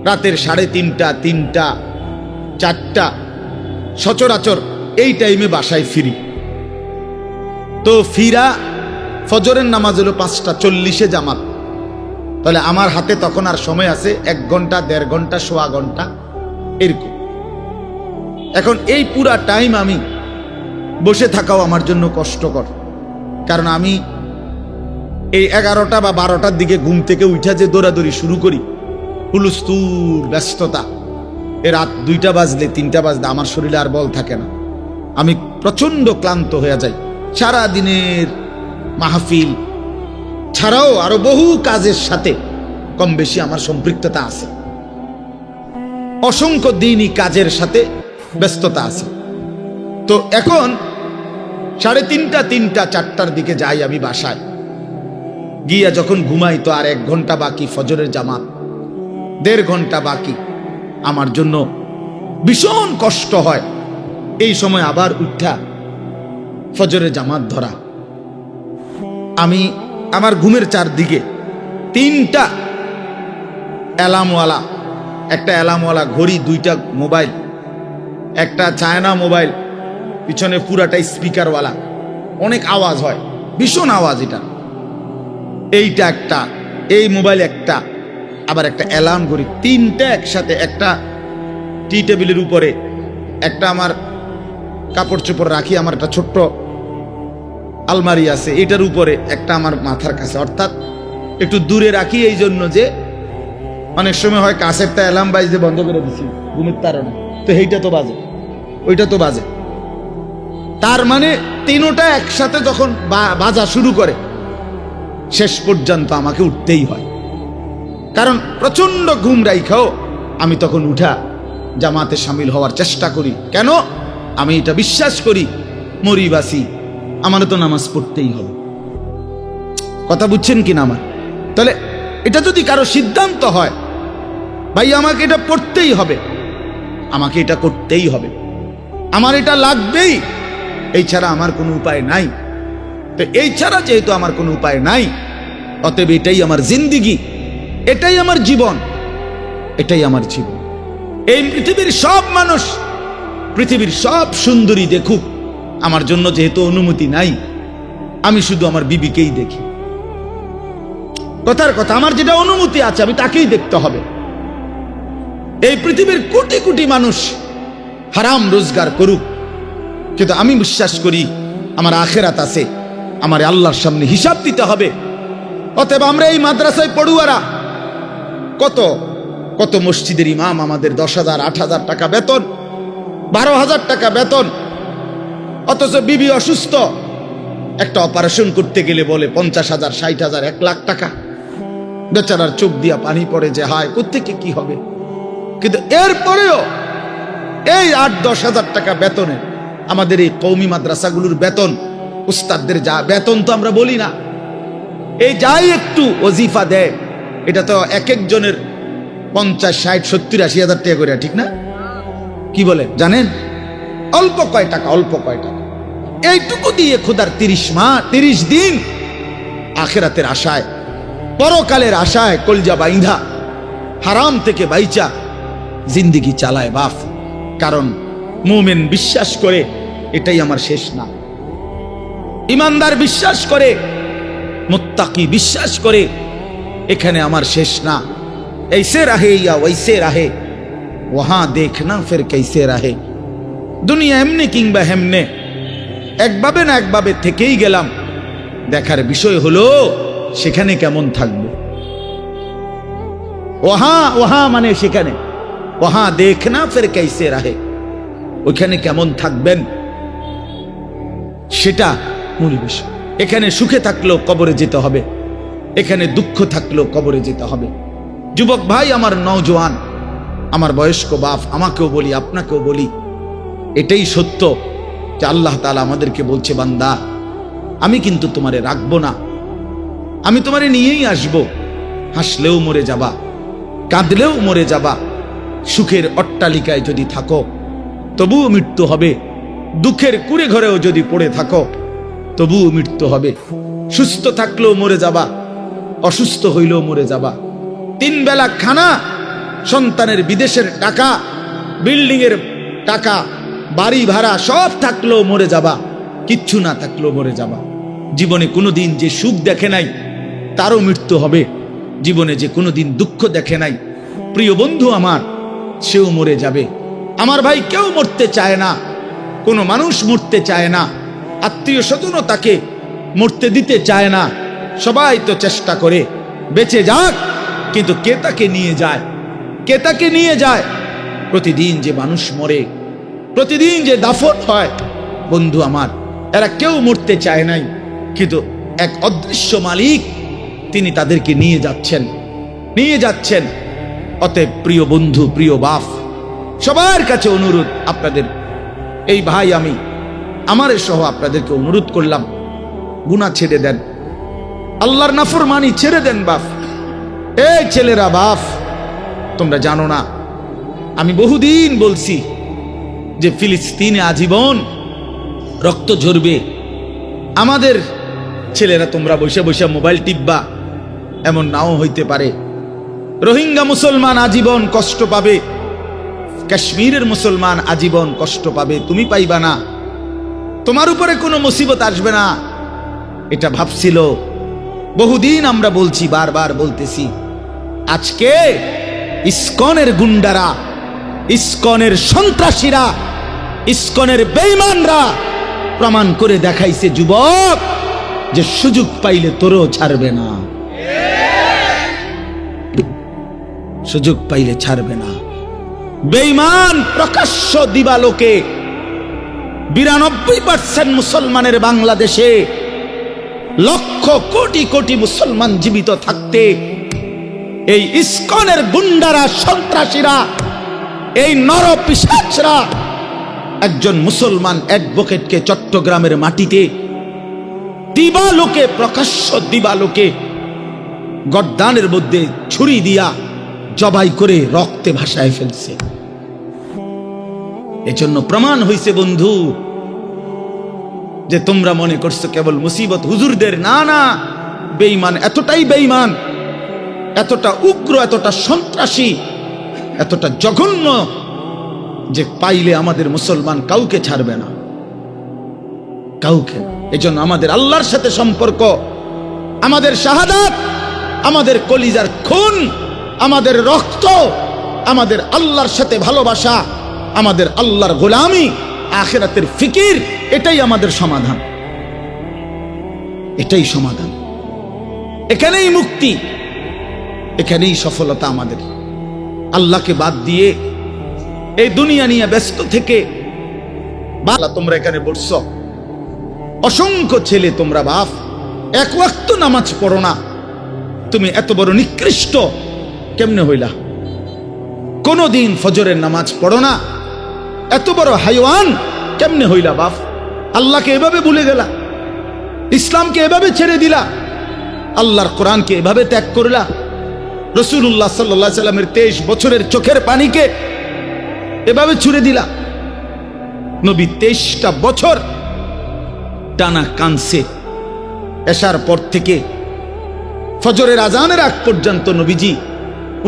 রাতের 3:30, 3টা, 4টা সচরাচর এই টাইমে বাসায় ফিরি। তো ফিরা ফজরের নামাজ হলো 5:40 জামাত। তাহলে আমার হাতে তখন আর সময় আছে 1 ঘন্টা, 1.5 ঘন্টা, 1.25 ঘন্টা এরকম। এখন এই পুরা টাইম আমি বসে থাকাও আমার জন্য কষ্টকর, কারণ আমি এই 11টা বা 12টার দিকে ঘুম থেকে উঠা যে দৌড়াদৌড়ি শুরু করি, হুলস্থুল ব্যস্ততা, রাত 2টা বাজলে 3টা বাজলে আমার শরীরে আর বল থাকে না। আমি প্রচন্ড ক্লান্ত হয়ে যাই। সারা দিনের মাহফিল ছাড়াও আরো বহু কাজের সাথে কম বেশি আমার সম্পৃক্ততা আছে, অসংখ্য দিনই কাজের সাথে ব্যস্ততা আছে। তো এখন 3:30, 3টা, 4টার দিকে যাই আমি বাসায়। গিয়া যখন ঘুমাই তো আর 1 ঘন্টা বাকি ফজরের জামাত, 1.5 ঘন্টা বাকি। আমার জন্য ভীষণ কষ্ট হয় এই সময় আবার উঠা ফজরের জামাত ধরা। আমি আমার ঘুমের চারদিকে তিনটা অ্যালার্মওয়ালা, একটা অ্যালার্মওয়ালা ঘড়ি, দুইটা মোবাইল, একটা চায়না মোবাইল, পিছনে পুরাটাই স্পিকারওয়ালা, অনেক আওয়াজ হয়, ভীষণ আওয়াজ এটা। এইটা একটা, এই মোবাইল একটা, আবার একটা অ্যালার্ম ঘড়ি, তিনটা একসাথে। একটা টি টেবিলের উপরে, একটা আমার কাপড় চোপড় রাখি, আমার একটা ছোট্ট আলমারি আছে, এটার উপরে, একটা আমার মাথার কাছে, অর্থাৎ একটু দূরে রাখি এই জন্য যে অনেক সময় হয় কাছেরটা অ্যালার্ম বাজতে বন্ধ করে দিছি ঘুমের তাড়না, তো এইটা তো বাজে, ওইটা তো বাজে। তার মানে তিনোটা একসাথে যখন বাজা শুরু করে, শেষ পর্যন্ত আমাকে উঠতেই হয়। কারণ প্রচন্ড ঘুম রাইখাও আমি তখন উঠা জামাতে সামিল হওয়ার চেষ্টা করি। কেন? আমি এটা বিশ্বাস করি, মরিবাসি আমার তো নামাজ পড়তেই হবে। কথা বুঝছেন কিনা আমার? তাহলে এটা যদি কারো সিদ্ধান্ত হয়, ভাই আমাকে এটা পড়তেই হবে, আমাকে এটা করতেই হবে, আমার এটা লাগবেই, এই ছাড়া আমার কোনো উপায় নাই। তো এই ছাড়া যেহেতু আমার কোনো উপায় নাই, অতএব এটাই আমার জিন্দিগি, এটাই আমার জীবন, এটাই আমার জীবন। এই পৃথিবীর সব মানুষ, পৃথিবীর সব সুন্দরী দেখুক, আমার জন্য যেহেতু অনুমতি নাই, আমি শুধু আমার বিবিকেই দেখি। কথার কথা, আমার যেটা অনুমতি আছে আমি তাকেই দেখতে হবে। এই পৃথিবীর কোটি কোটি মানুষ হারাম রোজগার করুক, কিন্তু আমি বিশ্বাস করি আমার আখেরাত আছে, আমার আল্লাহর সামনে হিসাব দিতে হবে। অতএব আমরা এই মাদ্রাসায় পড়ুয়ারা, কত কত মসজিদের ইমাম, আমাদের 10,000 8,000 টাকা বেতন, 12,000 টাকা বেতন, অথচ বিবি অসুস্থ, একটা অপারেশন করতে গেলে বলে 50,000 60,000 1 লাখ টাকা। বেচারার চোখ দিয়া পানি পড়ে যে হায় কোত্থেকে কি হবে। কিন্তু এরপরেও এই 8-10 হাজার টাকা বেতনে আমাদের এই কওমি মাদ্রাসাগুলোর বেতন, উস্তাদদের যা বেতন তো আমরা বলি না, এই যাই একটু ওজিফা দেয়, এটা তো এক একজনের 50 60 70 80 হাজার টাকা করে, ঠিক না? কি বলে জানেন? অল্প কয় টাকা, অল্প কয় টাকা। এইটুকু দিয়ে খোদার 30 দিন আখেরাতের আশায়, পরকালের আশায় কলজা বাইন্ধা হারাম থেকে বাইচা জিন্দিগি চালায় বাপ। কারণ মুমিন বিশ্বাস করে এটাই আমার শেষ না, ইমানদার বিশ্বাস করে, মুত্তাকি বিশ্বাস করে এখানে আমার শেষ না। ऐसे रहे या वैसे रहे, वहां देखना फिर कैसे रहे। দুনিয়া এমনি কিংবা হেমনে, একভাবে না একভাবে থেকেই গেলাম, দেখার বিষয় হলো সেখানে কেমন থাকবো। ওহা মানে সেখানে, ওহা দেখনা ফির कैसे रहे, ওইখানে কেমন থাকবেন সেটা মূল বিষয়। এখানে সুখে থাকলেও কবরে যেতে হবে, এখানে দুঃখ থাকলেও কবরে যেতে হবে। যুবক ভাই, আমার নওজোয়ান, আমার বয়স্ক বাপ, আমাকেও বলি আপনাকেও বলি, এটাই সত্য যে আল্লাহ তাআলা আমাদেরকে বলছে, বান্দা আমি কিন্তু তোমারে রাখবো না, আমি তোমারে নিয়েই আসব। হাসলেও মরে যাবা, কাঁদলেও মরে যাবা, সুখের অট্টালিকায় যদি থাকো তবুও মৃত্যু হবে, দুঃখের কুড়ে ঘরেও যদি পড়ে থাকো তবুও মৃত্যু হবে। সুস্থ থাকলেও মরে যাবা, অসুস্থ হইলেও মরে যাবা। 3 বেলা খানা, সন্তানের বিদেশের টাকা, বিল্ডিং এর টাকা, বাড়ি ভাড়া সব থাকলেও মরে যাবা, কিচ্ছু না থাকলেও মরে যাবা। জীবনে কোনোদিন যে সুখ দেখে নাই তারও মৃত্যু হবে, জীবনে যে কোনোদিন দুঃখ দেখে নাই প্রিয় বন্ধু আমার, সেও মরে যাবে। আমার ভাই, কেউ মরতে চায় না, কোনো মানুষ মরতে চায় না, আত্মীয় স্বজনও তাকে মরতে দিতে চায় না। সবাই তো চেষ্টা করে বেঁচে যাক, কিন্তু কে তাকে নিয়ে যায়, কে তাকে নিয়ে যায়? প্রতিদিন যে মানুষ মরে, প্রতিদিন যে দাফন হয়, বন্ধু আমার, এরা কেউ মরতে চায় নাই, কিন্তু এক অদৃশ্য মালিক তিনি তাদেরকে নিয়ে যাচ্ছেন, নিয়ে যাচ্ছেন। অতএব প্রিয় বন্ধু, প্রিয় বাপ, সবার কাছে অনুরোধ, আপনাদের এই ভাই, আমি আমার সহ আপনাদেরকে অনুরোধ করলাম, গুনাহ ছেড়ে দেন, আল্লাহর নাফরমানি ছেড়ে দেন। বাপ, এই ছেলেরা, বাপ তোমরা জানো না, আমি বহুদিন বলছি যে ফিলিস্তিনে আজীবন রক্ত ঝরবে, আমাদের ছেলেরা তোমরা বসে বসে মোবাইল টিপবা, এমন নাও হইতে পারে। রোহিঙ্গা মুসলমান আজীবন কষ্ট পাবে, কাশ্মীরের মুসলমান আজীবন কষ্ট পাবে, তুমি পাইবা না, তোমার উপরে কোনো মুসিবত আসবে না। এটা ভাবছিল বহুদিন, আমরা বলছি, বারবার বলতেছি। আজকে ইসকনের গুন্ডারা, ইসকনের সন্ত্রাসীরা, ইসকনের বেঈমানরা প্রমাণ করে দেখাইছে যুবক, যে সুযোগ পাইলে তোরও ছাড়বে না, সুযোগ পাইলে ছাড়বে না। বেঈমান প্রকাশ্য দিবালোকে 92% মুসলমানের বাংলাদেশে লক্ষ কোটি কোটি মুসলমান জীবিত থাকতে এই ইসকনের গুন্ডারা, সন্ত্রাসীরা, এই নরপিশাচরা একজন মুসলমান অ্যাডভোকেটকে চট্টগ্রামের মাটিতে দিবালোকে, প্রকাশ্য দিবালোকে গর্দানের মধ্যে ছুরি দিয়া জবাই করে রক্তে ভাসায় ফেলছে। এজন্য প্রমাণ হইছে বন্ধু, যে তোমরা মনে করছো কেবল মুসিবত হুজুরদের, না না, বেঈমান এতটাই বেঈমান, এতটা উগ্র, এতটা সন্ত্রাসী, এতটা জঘন্য, যে পাইলে আমাদের মুসলমান কাউকে ছাড়বে না, কাউকে। এজন্য আমাদের আল্লাহর সাথে সম্পর্ক, আমাদের শাহাদাত, আমাদের কলিজার খুন, আমাদের রক্ত, আমাদের আল্লাহর সাথে ভালোবাসা, আমাদের আল্লাহর গোলামি, আখিরাতের ফিকির, এটাই আমাদের সমাধান, এটাই সমাধান। এখানেই মুক্তি, এখানেই সফলতা আমাদের। আল্লাহকে বাদ দিয়ে এই দুনিয়া নিয়ে ব্যস্ত থেকে, বালা তোমরা এখানে বসছো, অসংখ্য ছেলে তোমরা বাপ, এক ওয়াক্ত নামাজ পড়ো না, তুমি এত বড় নিকৃষ্ট কেমনে হইলা? কোনদিন ফজরের নামাজ পড়ো না, এত বড় হাইওয়ান কেমনে হইলা বাপ? আল্লাহকে এভাবে ভুলে গেলা, ইসলামকে এভাবে ছেড়ে দিলা, আল্লাহর কোরআনকে এভাবে ত্যাগ করলা, রাসূলুল্লাহ সাল্লাল্লাহু আলাইহি সাল্লামের 23 বছরের চোখের পানিকে এভাবে ছুড়ে দিলা। নবী 23টা বছর টানা কানছে, এশার পর থেকে ফজরের আজানের আগ পর্যন্ত নবীজি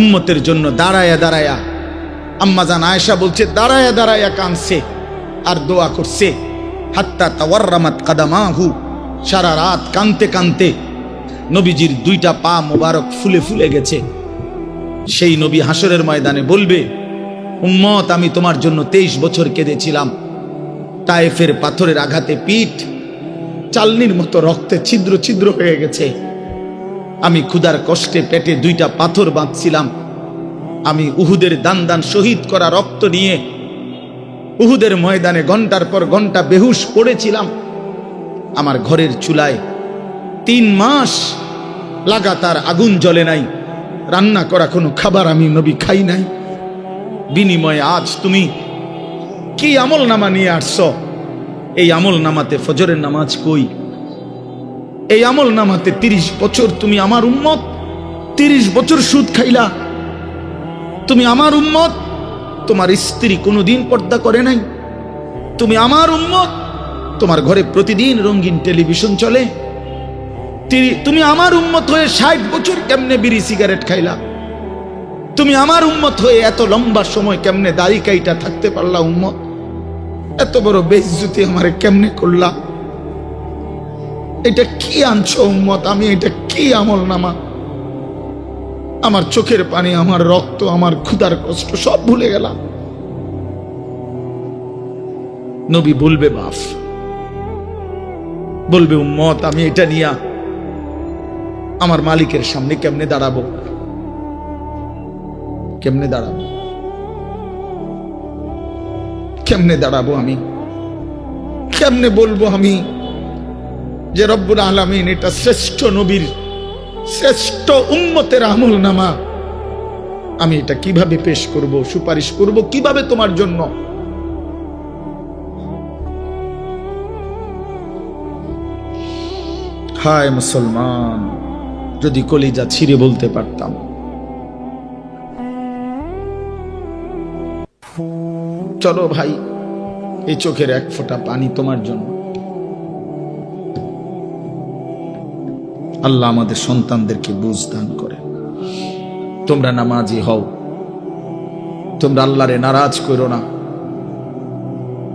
উম্মতের জন্য দাঁড়ায়া দাঁড়ায়া, আম্মাজান আয়েশা বলছে দাঁড়ায়া দাঁড়ায়া কানছে আর দোয়া করছে, হাত্তা তাওয়াররামাত কাদামাহু, সারা রাত কানতে কানতে নবীজির 2টা পা মোবারক ফুলে ফুলে গেছে। সেই নবী হাসরের ময়দানে বলবে, উম্মত আমি তোমার জন্য 23 বছর কেঁদেছিলাম, তায়েফের পাথরের আঘাতে পিঠ চালনির মতো রক্তে ছিদ্র ছিদ্র হয়ে গেছে, আমি ক্ষুধার কষ্টে পেটে 2টা পাথর বাঁধছিলাম, আমি উহুদের দান দান শহীদ করা রক্ত নিয়ে উহুদের ময়দানে ঘন্টার পর ঘন্টা বেহুশ পড়েছিলাম, আমার ঘরের চুলায় 3 মাস লাগাতার আগুন জ্বলে নাই, রান্না করা কোনো খাবার আমি নবী খাই নাই, বিনিময়ে আজ তুমি কি আমল নামা নিয়ে আসছো? এই আমল নামাতে ফজরের নামাজ কই? এই আমল নামাতে 30 বছর তুমি আমার উম্মত, 30 বছর সুদ খাইলা, তুমি আমার উম্মত, তোমার স্ত্রী কোনোদিন পর্দা করে নাই, তুমি আমার উম্মত, তোমার ঘরে প্রতিদিন রঙিন টেলিভিশন চলে, তুমি আমার উম্মত হয়ে 60 বছর কেমনে বিড়ি সিগারেট খাইলা? তুমি আমার উম্মত হয়ে এত লম্বা সময় কেমনে দাড়ি কাইটা থাকতে পারলা? উম্মত, এত বড় বেইজ্জতি আমারে কেমনে করলা? এটা কি আনছো উম্মত? আমি এটা কি আমল নামা? আমার চোখের পানি, আমার রক্ত, আমার ক্ষুধার কষ্ট সব ভুলে গেলাম। নবী বলবে বাপ, বলবে উম্মত আমি এটা নিয়া আমার মালিকের সামনে কেমনে দাঁড়াবো? কেমনে দাঁড়াবো? কেমনে দাঁড়াবো? আমি কেমনে বলবো আমি যে রব্বুল আলামিন এটা শ্রেষ্ঠ নবীর, শ্রেষ্ঠ উম্মতের আমল নামা, আমি এটা কিভাবে পেশ করব, সুপারিশ করব কিভাবে তোমার জন্য? হায় মুসলমান, যদি কলিজা ছিঁড়ে বলতে পারতাম, চলো ভাই এই চোখের এক ফোঁটা পানি তোমার জন্য। আল্লাহ আমাদের সন্তানদেরকে বুঝ দান করে। তোমরা নামাজি হও, তোমরা আল্লাহরে নারাজ করো না,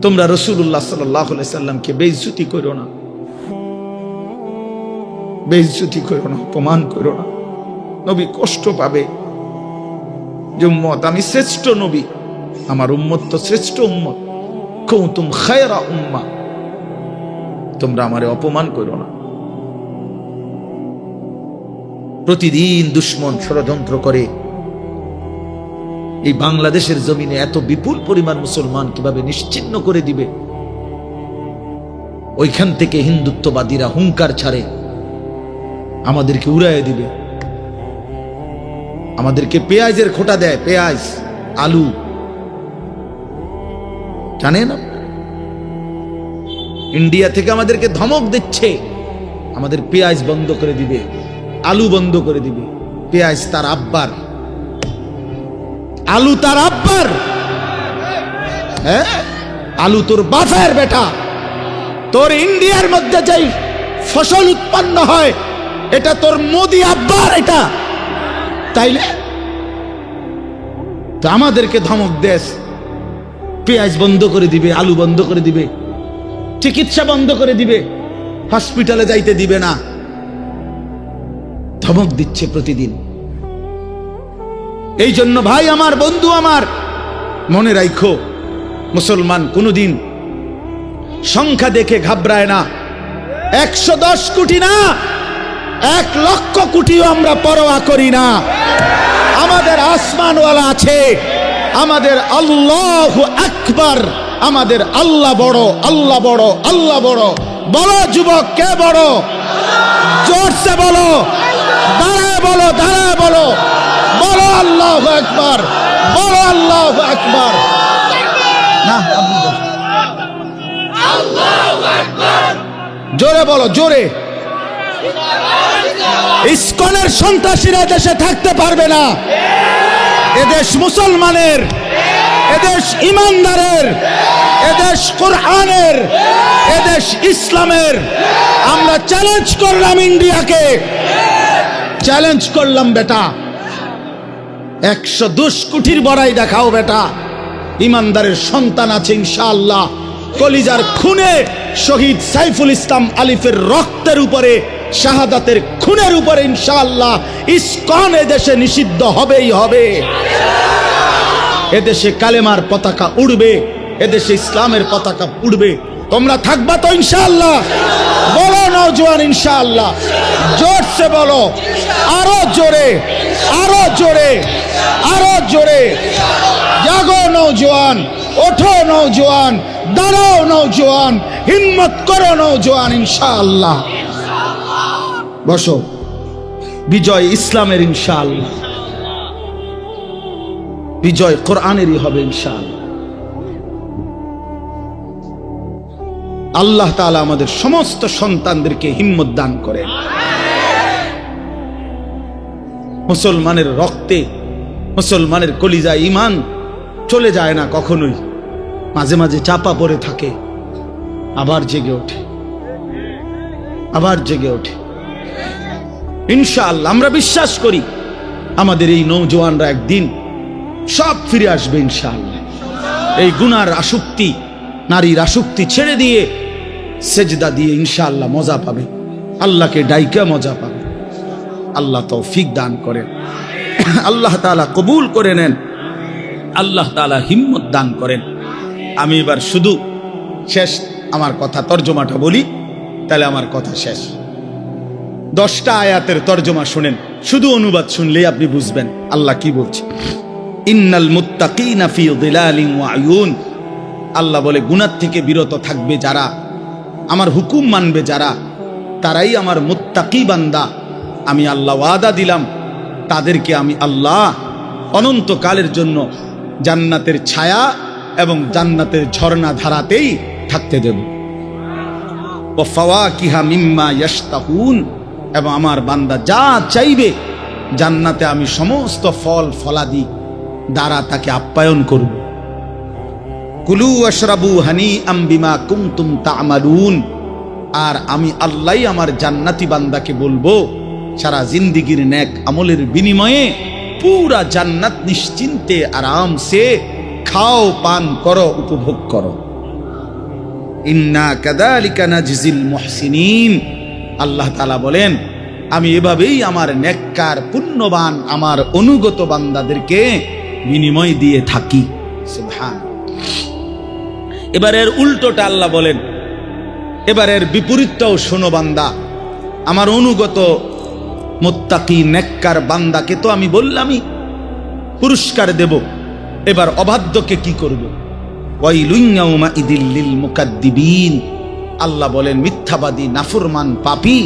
তোমরা রাসূলুল্লাহ সাল্লাল্লাহু আলাইহি সাল্লামকে বেইজ্জতি করো না, বেইজ্জতি করো না, অপমান করো না। নবী কষ্ট পাবে যে উম্মত আমি শ্রেষ্ঠ নবী, আমার উম্মত তো শ্রেষ্ঠ উম্মত, কুনতুম খায়রা উম্মাহ, তোমরা আমারে অপমান করো না। প্রতিদিন দুশমন ষড়যন্ত্র করে এই বাংলাদেশের জমিনে এত বিপুল পরিমাণ মুসলমান কিভাবে নিশ্চিহ্ন করে দিবে। ওইখান থেকে হিন্দুত্ববাদীরা হুঙ্কার ছাড়ে আমাদেরকে উড়াইয়ে দিবে, আমাদেরকে পেঁয়াজের খোঁটা দেয়, পেঁয়াজ আলু, জানেন ইন্ডিয়া থেকে আমাদেরকে ধমক দিচ্ছে, আমাদের পেঁয়াজ বন্ধ করে দিবে, আলু বন্ধ করে দিবে। পেঁয়াজ তার আব্বার, আলু তার আব্বার, হ্যাঁ আলু তোর বাপের বেটা। তোর ইন্ডিয়ার মধ্যে যেই ফসল উৎপন্ন হয় এটা তোর মোদি আব্বার, এটা তাইলে তো আমাদেরকে ধমক দেশ, পেঁয়াজ বন্ধ করে দিবে, আলু বন্ধ করে দিবে, চিকিৎসা বন্ধ করে দিবে, হসপিটালে যাইতে দিবে না, ধমক দিচ্ছে প্রতিদিন। এই জন্য ভাই আমার, বন্ধু আমার, মনে রাখো মুসলমান কোনদিন সংখ্যা দেখে ঘাবড়ায় না। 110 কোটি না, 1 লক্ষ কোটিও আমরা পরোয়া করি না। আমাদের আসমানওয়ালা আছে, আমাদের আল্লাহু আকবার, আমাদের আল্লাহ বড়, আল্লাহ বড়, আল্লাহ বড়। বলো যুবক, কে বড়? জোরসে বলো, দাঁড়ায় বলো, দাঁড়ায় বলো, বলো আল্লাহু আকবার, বলো আল্লাহু আকবার। না আল্লাহু আকবার, জোরে বলো, জোরে। ইসকনের সন্ত্রাসীরা দেশে থাকতে পারবে না। এদেশ মুসলমানের, এদেশ ইমানদারের, এদেশ কোরআনের, এদেশ ইসলামের। আমরা চ্যালেঞ্জ করলাম ইন্ডিয়াকে, চ্যালেঞ্জ করলাম বেটা, 110 কোটির বড়াই দেখাও বেটা। ইমানদারের সন্তান আছে ইনশাআল্লাহ। কলিজার খুনে শহীদ সাইফুল ইসলাম আলিফের রক্তের উপরে, শাহাদাতের খুনের উপরে ইনশাআল্লাহ ইসকন এদেশে নিষিদ্ধ হবেই হবে। এদেশে কালেমার পতাকা উড়বে, এদেশে ইসলামের পতাকা উড়বে। তোমরা থাকবা তো ইনশাআল্লাহ? বলো নওজোয়ান ইনশাআল্লাহ, জোরসে বলো, আরো জোরে, আরো জোরে, আরো জোরে। জাগো নওজোয়ান, ওঠো নওজোয়ান, দাঁড়াও নওজোয়ান, হিম্মত করো নওজোয়ান ইনশাআল্লাহ। বসো, বিজয় ইসলামের ইনশাআল্লাহ, বিজয় কোরআনেরই হবে ইনশাআল্লাহ। আল্লাহ তাআলা আমাদের সমস্ত সন্তানদেরকে হিম্মত দান করেন। মুসলমানের রক্তে, মুসলমানের কলিজায় ঈমান চলে যায় না কখনোই, মাঝে মাঝে চাপা পড়ে থাকে, আবার জেগে ওঠে, আবার জেগে ওঠে ইনশাআল্লাহ। আমরা বিশ্বাস করি আমাদের এই নওজোয়ানরা একদিন সব ফিরে আসবে ইনশাআল্লাহ। এই গুনার আসক্তি, নারীর আসক্তি ছেড়ে দিয়ে সেজদা দিয়ে ইনশাআল্লাহ মজা পাবে, আল্লাহকে ডাইকা মজা পাবে। আল্লাহ তৌফিক দান করেন, আল্লাহ তাআলা কবুল করে নেন, আল্লাহ তাআলা হিম্মত দান করেন। আমি এবার শুধু শেষ আমার কথা তর্জমাটা বলি, তাহলে আমার কথা শেষ। 10টা আয়াতের তর্জমা শুনেন, শুধু অনুবাদ শুনলেই আপনি বুঝবেন আল্লাহ কি বলছে। ইন্নাল মুত্তাকিনা ফি যিলালিন ওয়া আয়ুন, আল্লাহ বলে গুনাহ থেকে বিরত থাকবে যারা, আমার হুকুম মানবে যারা, তারাই আমার মুত্তাকি বান্দা। আমি আল্লাহ ওয়াদা দিলাম তাদেরকে আমি আল্লাহ অনন্তকালের জন্য জান্নাতের ছায়া এবং জান্নাতের ঝর্ণা ধারাতেই থাকতে দেব। ওয়া ফাওয়াকিহা মিম্মা ইয়াশতাহুন, এবং আমার বান্দা যা চাইবে জান্নাতে আমি সমস্ত ফল ফলাদি দ্বারা তাকে আপ্যায়ন করব। কুলু ওয়াশরাবু হানিআম বিমা কুনতুম তা'মালুন, আর আমি আল্লাহই আমার জান্নাতি বান্দাকে বলবো সারা জিন্দিগির নেক আমলের বিনিময়ে পুরা জান্নাত নিশ্চিন্তে আরাম সে খাও, পান করো, উপভোগ করো। ইন্না কাযালিকা নাজজিল মুহসিনিন, আল্লাহ তাআলা বলেন আমি এভাবেই আমার নেককার পুণ্যবান আমার অনুগত বান্দাদেরকে বিনিময় দিয়ে থাকি। সুবহান। এবারের উল্টোটা আল্লাহ বলেন, এবারের বিপরীতটাও শোনো বান্দা। আমার অনুগত মুত্তাকি নেককার বান্দাকে তো আমি বললামই পুরস্কার দেব, এবার অবাধ্যকে কি করব? ওয়াইলুন ইয়াউমাইযিল লিল মুকাদ্দিবিন, আল্লাহ বলেন মিথ্যাবাদী নাফরমান পাপী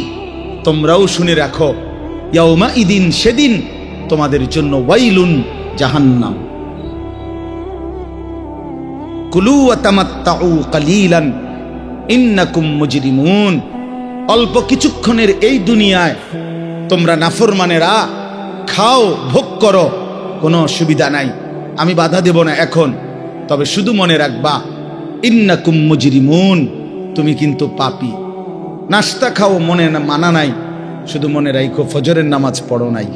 তোমরাও শুনে রাখো, ইয়াউমাইদিন সেদিন তোমাদের জন্য ওয়াইলুন জাহান্নাম। কুলু ওয়া তামাত্তাউ কালিলান ইন্নাকুম মুজরিমুন, অল্প কিছুক্ষণের এই দুনিয়ায় তোমরা নাফরমানেরা খাও, ভোগ করো, কোনো অসুবিধা নাই, আমি বাধা দেব না এখন, তবে শুধু মনে রাখবা ইন্নাকুম মুজরিমুন, তুমি কিন্তু পাপী। নাস্তা খাও, মনে মানা নাই, শুধু মনে রাখো ফজরের নামাজ পড়ো নাই।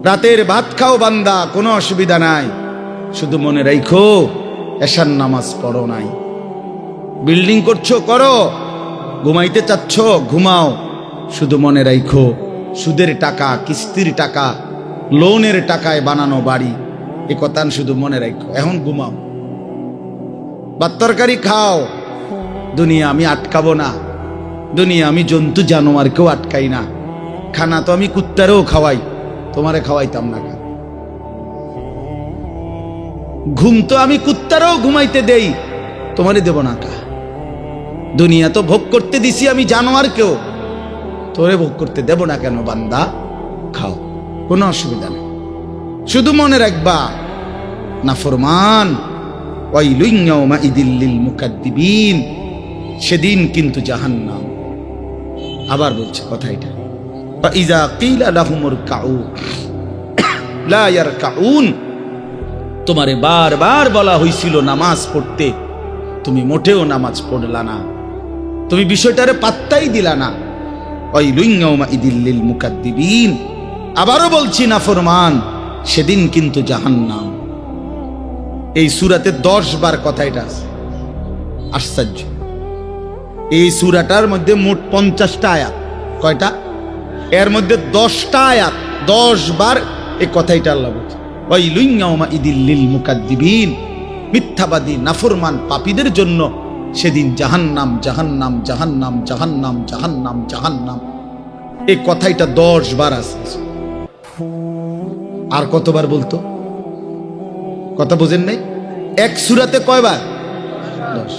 রাতের ভাত খাও বান্দা, কোনো অসুবিধা নাই, শুধু মনে রাখো এশার নামাজ পড়ো নাই। বিল্ডিং করছো, করো, ঘুমাইতে চাচ্ছ, ঘুমাও, শুধু মনে রাখো সুদের টাকা, কিস্তির টাকা, লোনের টাকায় বানানো বাড়ি, এ কথা শুধু মনে রাখো। এখন ঘুমাও, ভাত তরকারি খাও, দুনিয়া আমি আটকাবো না, দুনিয়া আমি জন্তু জানোয়ারকেও আটকাই না, খানা তো আমি কুত্তারেও খাওয়াই, তোমারে খাওয়াইতাম না। ঘুম তো আমি কুত্তারেও ঘুমাইতে দেই, তোমারে দেব না কা। দুনিয়া তো ভোগ করতে দিছি আমি জানোয়ারকেও, তোরে ভোগ করতে দেব না কেন? বান্দা খাও, কোনো অসুবিধা নেই, শুধু মনে রাখবা নাফরমান ওয়াইলুন ইয়াউমাইযিল লিল মুকাদ্দিবিন, সেদিন কিন্তু জাহান্নাম। আবার বলছে কথা এটা, ফাইজা কিলা লাহুমুর কাউ লা ইয়ারকাউন, তোমারে বারবার বলা হয়েছিল নামাজ পড়তে, তুমি মোটেও নামাজ পড়লা না, তুমি বিষয়টারে পাত্তাই দিলা না। ওয়াইলুন ইয়াউমাইযিল লিল মুকাদ্দিবিন, আবারও বলছি নাফরমান, সেদিন কিন্তু জাহান্নাম। এই সূরাতে 10 বার কথা এটা আছে, আশ্চর্য। এই সূরাটার মধ্যে মোট 50টা আয়াত, কয়টা? এর মধ্যে 10টা আয়াত, 10 বার এই কথাইটা আল্লাহ বলছে, ওয়াইলুন ইয়াউমাইযিল লিল মুকাদ্দিবিন, মিথ্যাবাদী নাফরমান পাপীদের জন্য সেদিন জাহান্নাম, জাহান্নাম, জাহান্নাম, জাহান্নাম, জাহান্নাম, জাহান্নাম। এই কথাইটা 10 বার আছে। আর কতবার বলতো? কথা বুঝেন নাই? এক সূরাতে কয়বার? 10।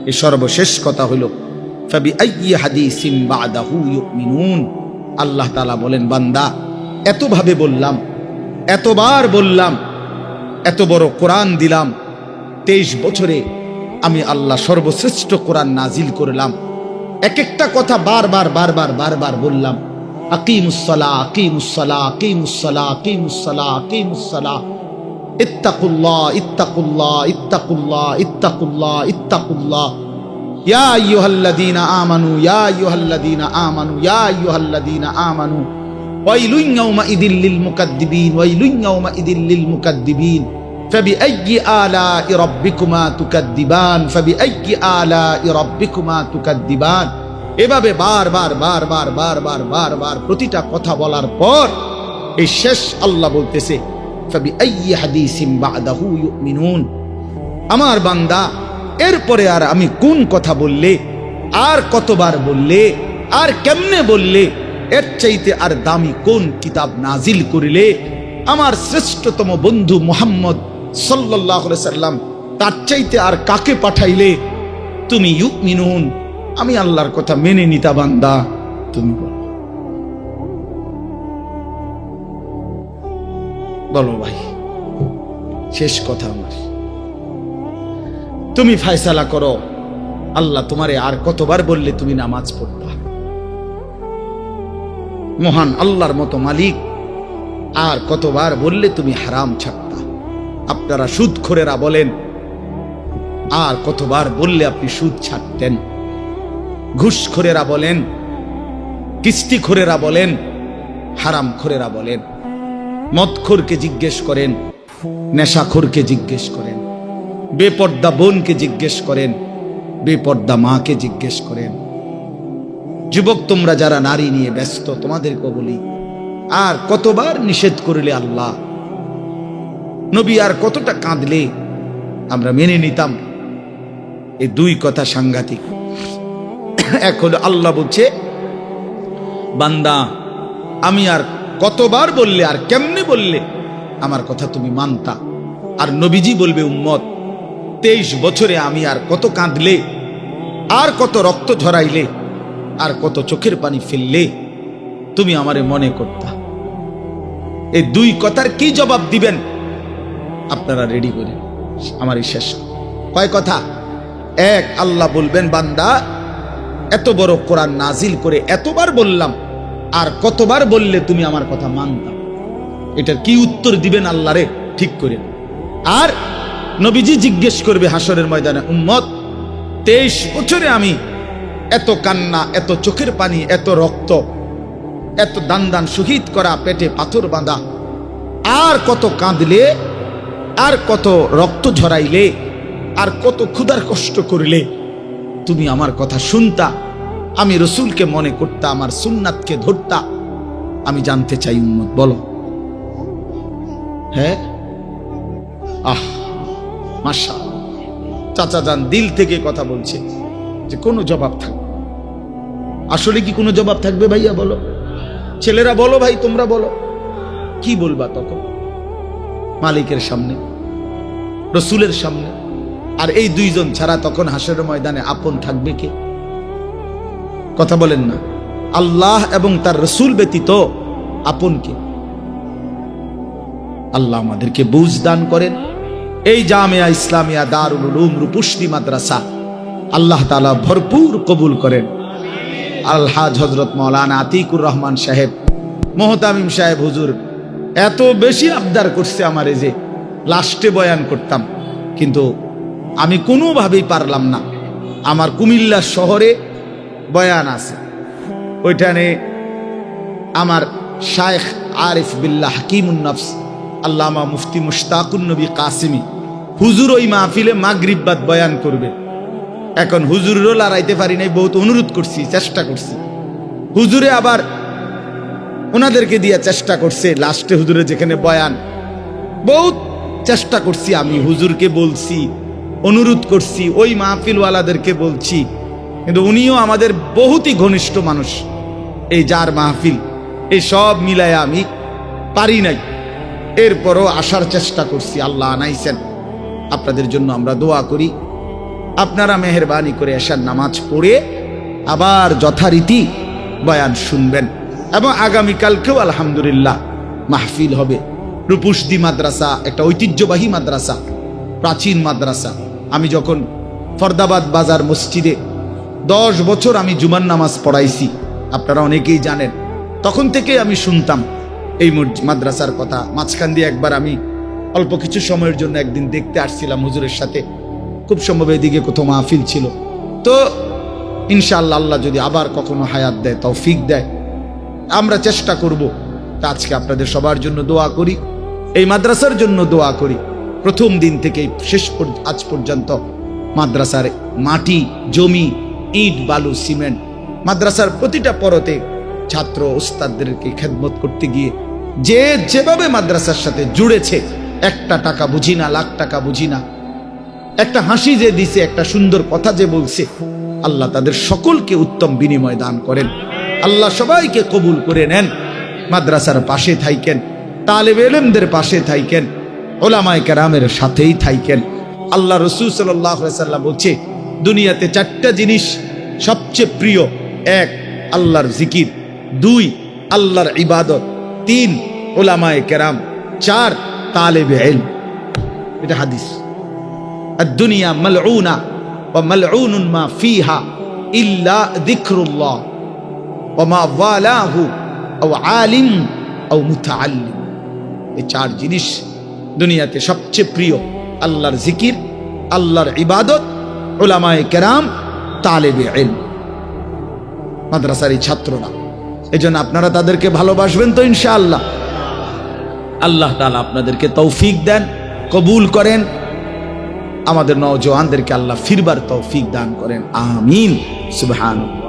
এই সর্বশেষ কথা হইল ফাবিআইয়ি হাদিসিন বাদাহু ইউমিনুন, আল্লাহ তাআলা বলেন বান্দা এতভাবে বললাম, এতবার বললাম, এত বড় কোরআন দিলাম, 23 বছরে আমি আল্লাহ সর্বশ্রেষ্ঠ কোরআন নাজিল করলাম, এক একটা কথা বারবার বারবার বারবার বললাম, আকিমুস-সালাহ, আকিমুস-সালাহ, আকিমুস-সালাহ, আকিমুস-সালাহ, আকিমুস-সালাহ, ইত্তাকুল্লাহ, ইত্তাকুল্লাহ, ইত্তাকুল্লাহ, ইত্তাকুল্লাহ, ইত্তাকুল্লাহ, ইয়া আইয়ুহাল্লাযীনা আমানু, ইয়া আইয়ুহাল্লাযীনা আমানু, ইয়া আইয়ুহাল্লাযীনা আমানু, ওয়াইলুন ইয়াউমাইযিল লিল মুকাদ্দিবিন, ওয়াইলুন ইয়াউমাইযিল লিল মুকাদ্দিবিন, ফাবিআইয়ি আলাই রাব্বিকুমা তুকাদ্দিবান, ফাবিআইয়ি আলাই রাব্বিকুমা তুকাদ্দিবান। এভাবে বারবার বারবার বারবার বারবার প্রতিটা কথা বলার পর এই শেষ আল্লাহ বলতেছে ফাবিআইয়ি হাদিসিন বাদাহু ইউমিনুন, আমার বান্দা এরপরে আর আমি কোন কথা বললে, আর কতবার বললে, আর কেমনে বললে, এর চাইতে আর দামি কোন কিতাব নাজিল করিলে, আমার শ্রেষ্ঠতম বন্ধু মুহাম্মদ সাল্লাল্লাহু আলাইহি সাল্লাম, তার চাইতে আর কাকে পাঠাইলে তুমি ইউমিনুন, আমি আল্লাহর কথা মেনে নিতা বান্দা, তুমি বলো ভাই। শেষ কথা আমার, তুমি ফয়সালা করো, আল্লাহ তোমারে আর কতবার বললে তুমি নামাজ পড়বা? মহান আল্লাহর মতো মালিক আর কতবার বললে তুমি হারাম ছাড়তা? আপনারা সুদখোরেরা বলেন, আর কতবার বললে আপনি সুদ ছাড়তেন? ঘুষখোরেরা বলেন, কিস্তিখোরেরা বলেন, হারামখোরেরা বলেন, মদখোরকে জিজ্ঞেস করেন, নেশাখোরকে জিজ্ঞেস করেন, বেপর্দা বোনকে জিজ্ঞেস করেন, বেপর্দা মাকে জিজ্ঞেস করেন। যুবক তোমরা যারা নারী নিয়ে ব্যস্ত, তোমাদেরকে বলি, আর কতবার নিষেধ করলে আল্লাহ, নবী আর কতটা কাঁদলে আমরা মেনে নিতাম? এই দুই কথা সাংঘাতিক। এক হলো আল্লাহ বলছে, বান্দা আমি আর কতবার বললে আর কেমনে বললে আমার কথা তুমি মানতা? আর নবীজি বলবে, উম্মত 23 বছরে আমি আর কত কাঁদলে, আর কত রক্ত ঝরাইলে, আর কত চোখের পানি ফেললে তুমি আমারে মনে করতা? এই দুই কথার কি জবাব দিবেন আপনারা রেডি করে? আমারই শেষ কয় কথা। এক, আল্লাহ বলবেন, বান্দা এত বড় কোরআন নাজিল করে এতবার বললাম, আর কতবার বললে তুমি আমার কথা মানতা? এটার কি উত্তর দিবেন আল্লাহরে ঠিক করে? আর নবীজি জিজ্ঞেস করবে হাসরের ময়দানে, উম্মত 23 বছরে আমি এত কান্না, এত চোখের পানি, এত রক্ত, এত দান দান শহীদ করা, পেটে পাথর বাঁধা, আর কত কাঁদলে, আর কত রক্ত ঝরাইলে, আর কত ক্ষুধার কষ্ট করলে তুমি আমার কথা শুনতা, আমি রসুলকে মনে করতা, আমার সুন্নাতকে ধরতা? আমি জানতে চাই উম্মত, বলো। হ্যাঁ, আহ মাশাআল্লাহ, চাচা যান দিল থেকে কথা বলছে যে কোনো জবাব থাকবে। আসলে কি কোনো জবাব থাকবে ভাইয়া? বলো, ছেলেরা বলো, ভাই তোমরা বলো, কি বলবা তখন? মালিকের সামনে, রসুলের সামনে। আর এই দুইজন ছাড়া তখন হাসরের ময়দানে আপন থাকবে কে? কথা বলেন না। আল্লাহ এবং তার রসুল ব্যতীত আপন কে? আল্লাহ আমাদেরকে বুঝ দান করেন। এই জামিয়া ইসলামিয়া দারুল উলুম রূপসী মাদ্রাসা আল্লাহ তাআলা ভরপুর কবুল করেন। আলহাজ হযরত মাওলানা আতিকুর রহমান সাহেব, মোহতামিম সাহেব হুজুর এত বেশি আবদার করছে আমারে যে লাস্টে বয়ান করতাম, কিন্তু আমি কোনোভাবেই পারলাম না। আমার কুমিল্লা শহরে বয়ান আছে, ওইখানে আমার শায়েখ আরিফ বিল্লাহ হাকিমুন নফস আল্লামা মুফতি মুশতাকুন নবী কাসিমি হুজুর ওই মাহফিলে মাগরিব বাদ বয়ান করবে। এখন হুজুরেরও লড়াইতে পারি নাই, বহুত অনুরোধ করছি, চেষ্টা করছি। হুজুরে আবার ওনাদেরকে দিয়ে চেষ্টা করছে। লাস্টে হুজুরে যেখানে বয়ান, বহুত চেষ্টা করছি আমি, হুজুরকে বলছি, অনুরোধ করছি, ওই মাহফিলওয়ালাদেরকে বলছি, কিন্তু উনিও আমাদের বহুতই ঘনিষ্ঠ মানুষ। এই যার মাহফিল, এই সব মিলায় আমি পারি নাই। এরপরও আসার চেষ্টা করছি, আল্লাহ আনাইছেন। আপনাদের জন্য আমরা দোয়া করি, আপনারা মেহেরবানি করে এশার নামাজ পড়ে আবার যথারীতি বয়ান শুনবেন। এবং আগামীকালকেও আলহামদুলিল্লাহ মাহফিল হবে। রূপসী মাদ্রাসা একটা ঐতিহ্যবাহী মাদ্রাসা, প্রাচীন মাদ্রাসা। আমি যখন ফরদাবাদ বাজার মসজিদে 10 বছর আমি জুমার নামাজ পড়াইছি, আপনারা অনেকেই জানেন। তখন থেকে আমি শুনতাম এই মাদ্রাসার কথা। মাঝখান দিয়ে একবার আমি অল্প কিছু সময়ের জন্য একদিন দেখতে আসছিলাম হুজুরের সাথে, খুব সম্ভব এদিকে কোথাও মাহফিল ছিল। তো ইনশাআল্লাহ আল্লাহ যদি আবার কখনো হায়াত দেয়, তৌফিক দেয়, আমরা চেষ্টা করব। তা আজকে আপনাদের সবার জন্য দোয়া করি, এই মাদ্রাসার জন্য দোয়া করি। প্রথম দিন থেকে শেষ আজ পর্যন্ত মাদ্রাসার মাটি, জমি, ইট, বালু, সিমেন্ট, মাদ্রাসার প্রতিটা পরতে ছাত্র ওস্তাদদেরকে খেদমত করতে গিয়ে যে যেভাবে মাদ্রাসার সাথে জুড়েছে, একটা টাকা বুঝি না, লাখ টাকা বুঝি না, একটা হাসি যে দিছে, একটা সুন্দর কথা যে বলছে, আল্লাহ তাদের সকলকে উত্তম বিনিময় দান করেন। আল্লাহ সবাইকে কবুল করে নেন। মাদ্রাসার পাশে থাইকেন, তালেবে ইলমদের পাশে থাইকেন, ওলামায়ে কেরামের সাথেই থাইকেন। আল্লাহ রাসূল সাল্লাল্লাহু আলাইহি ওয়াসাল্লাম বলছে, দুনিয়াতে 4টা জিনিস সবচেয়ে প্রিয়। 1 আল্লাহর জিকির, 2 আল্লাহর ইবাদত, 3 ওলামায়ে কেরাম, 4 তালেবে ইলম। এটা হাদিস। الدنيا ملعونة وملعون ما فيها إلا ذكر الله وما والاه أو عالم أو متعلم। এই 4 জিনিস দুনিয়াতে সবচেয়ে প্রিয়, আল্লাহর জিকির, আল্লাহর ইবাদত, উলামায়ে কেরাম, তালেবে ইলম। মাদ্রাসার এই ছাত্ররা এজন্য আপনারা তাদেরকে ভালোবাসবেন তো ইনশাআল্লাহ। আল্লাহ তাআলা আপনাদেরকে তৌফিক দেন, কবুল করেন, আমাদের নওজওয়ানদেরকে আল্লাহ ফিরবার তৌফিক দান করেন, আমিন। সুবহানাল্লাহ।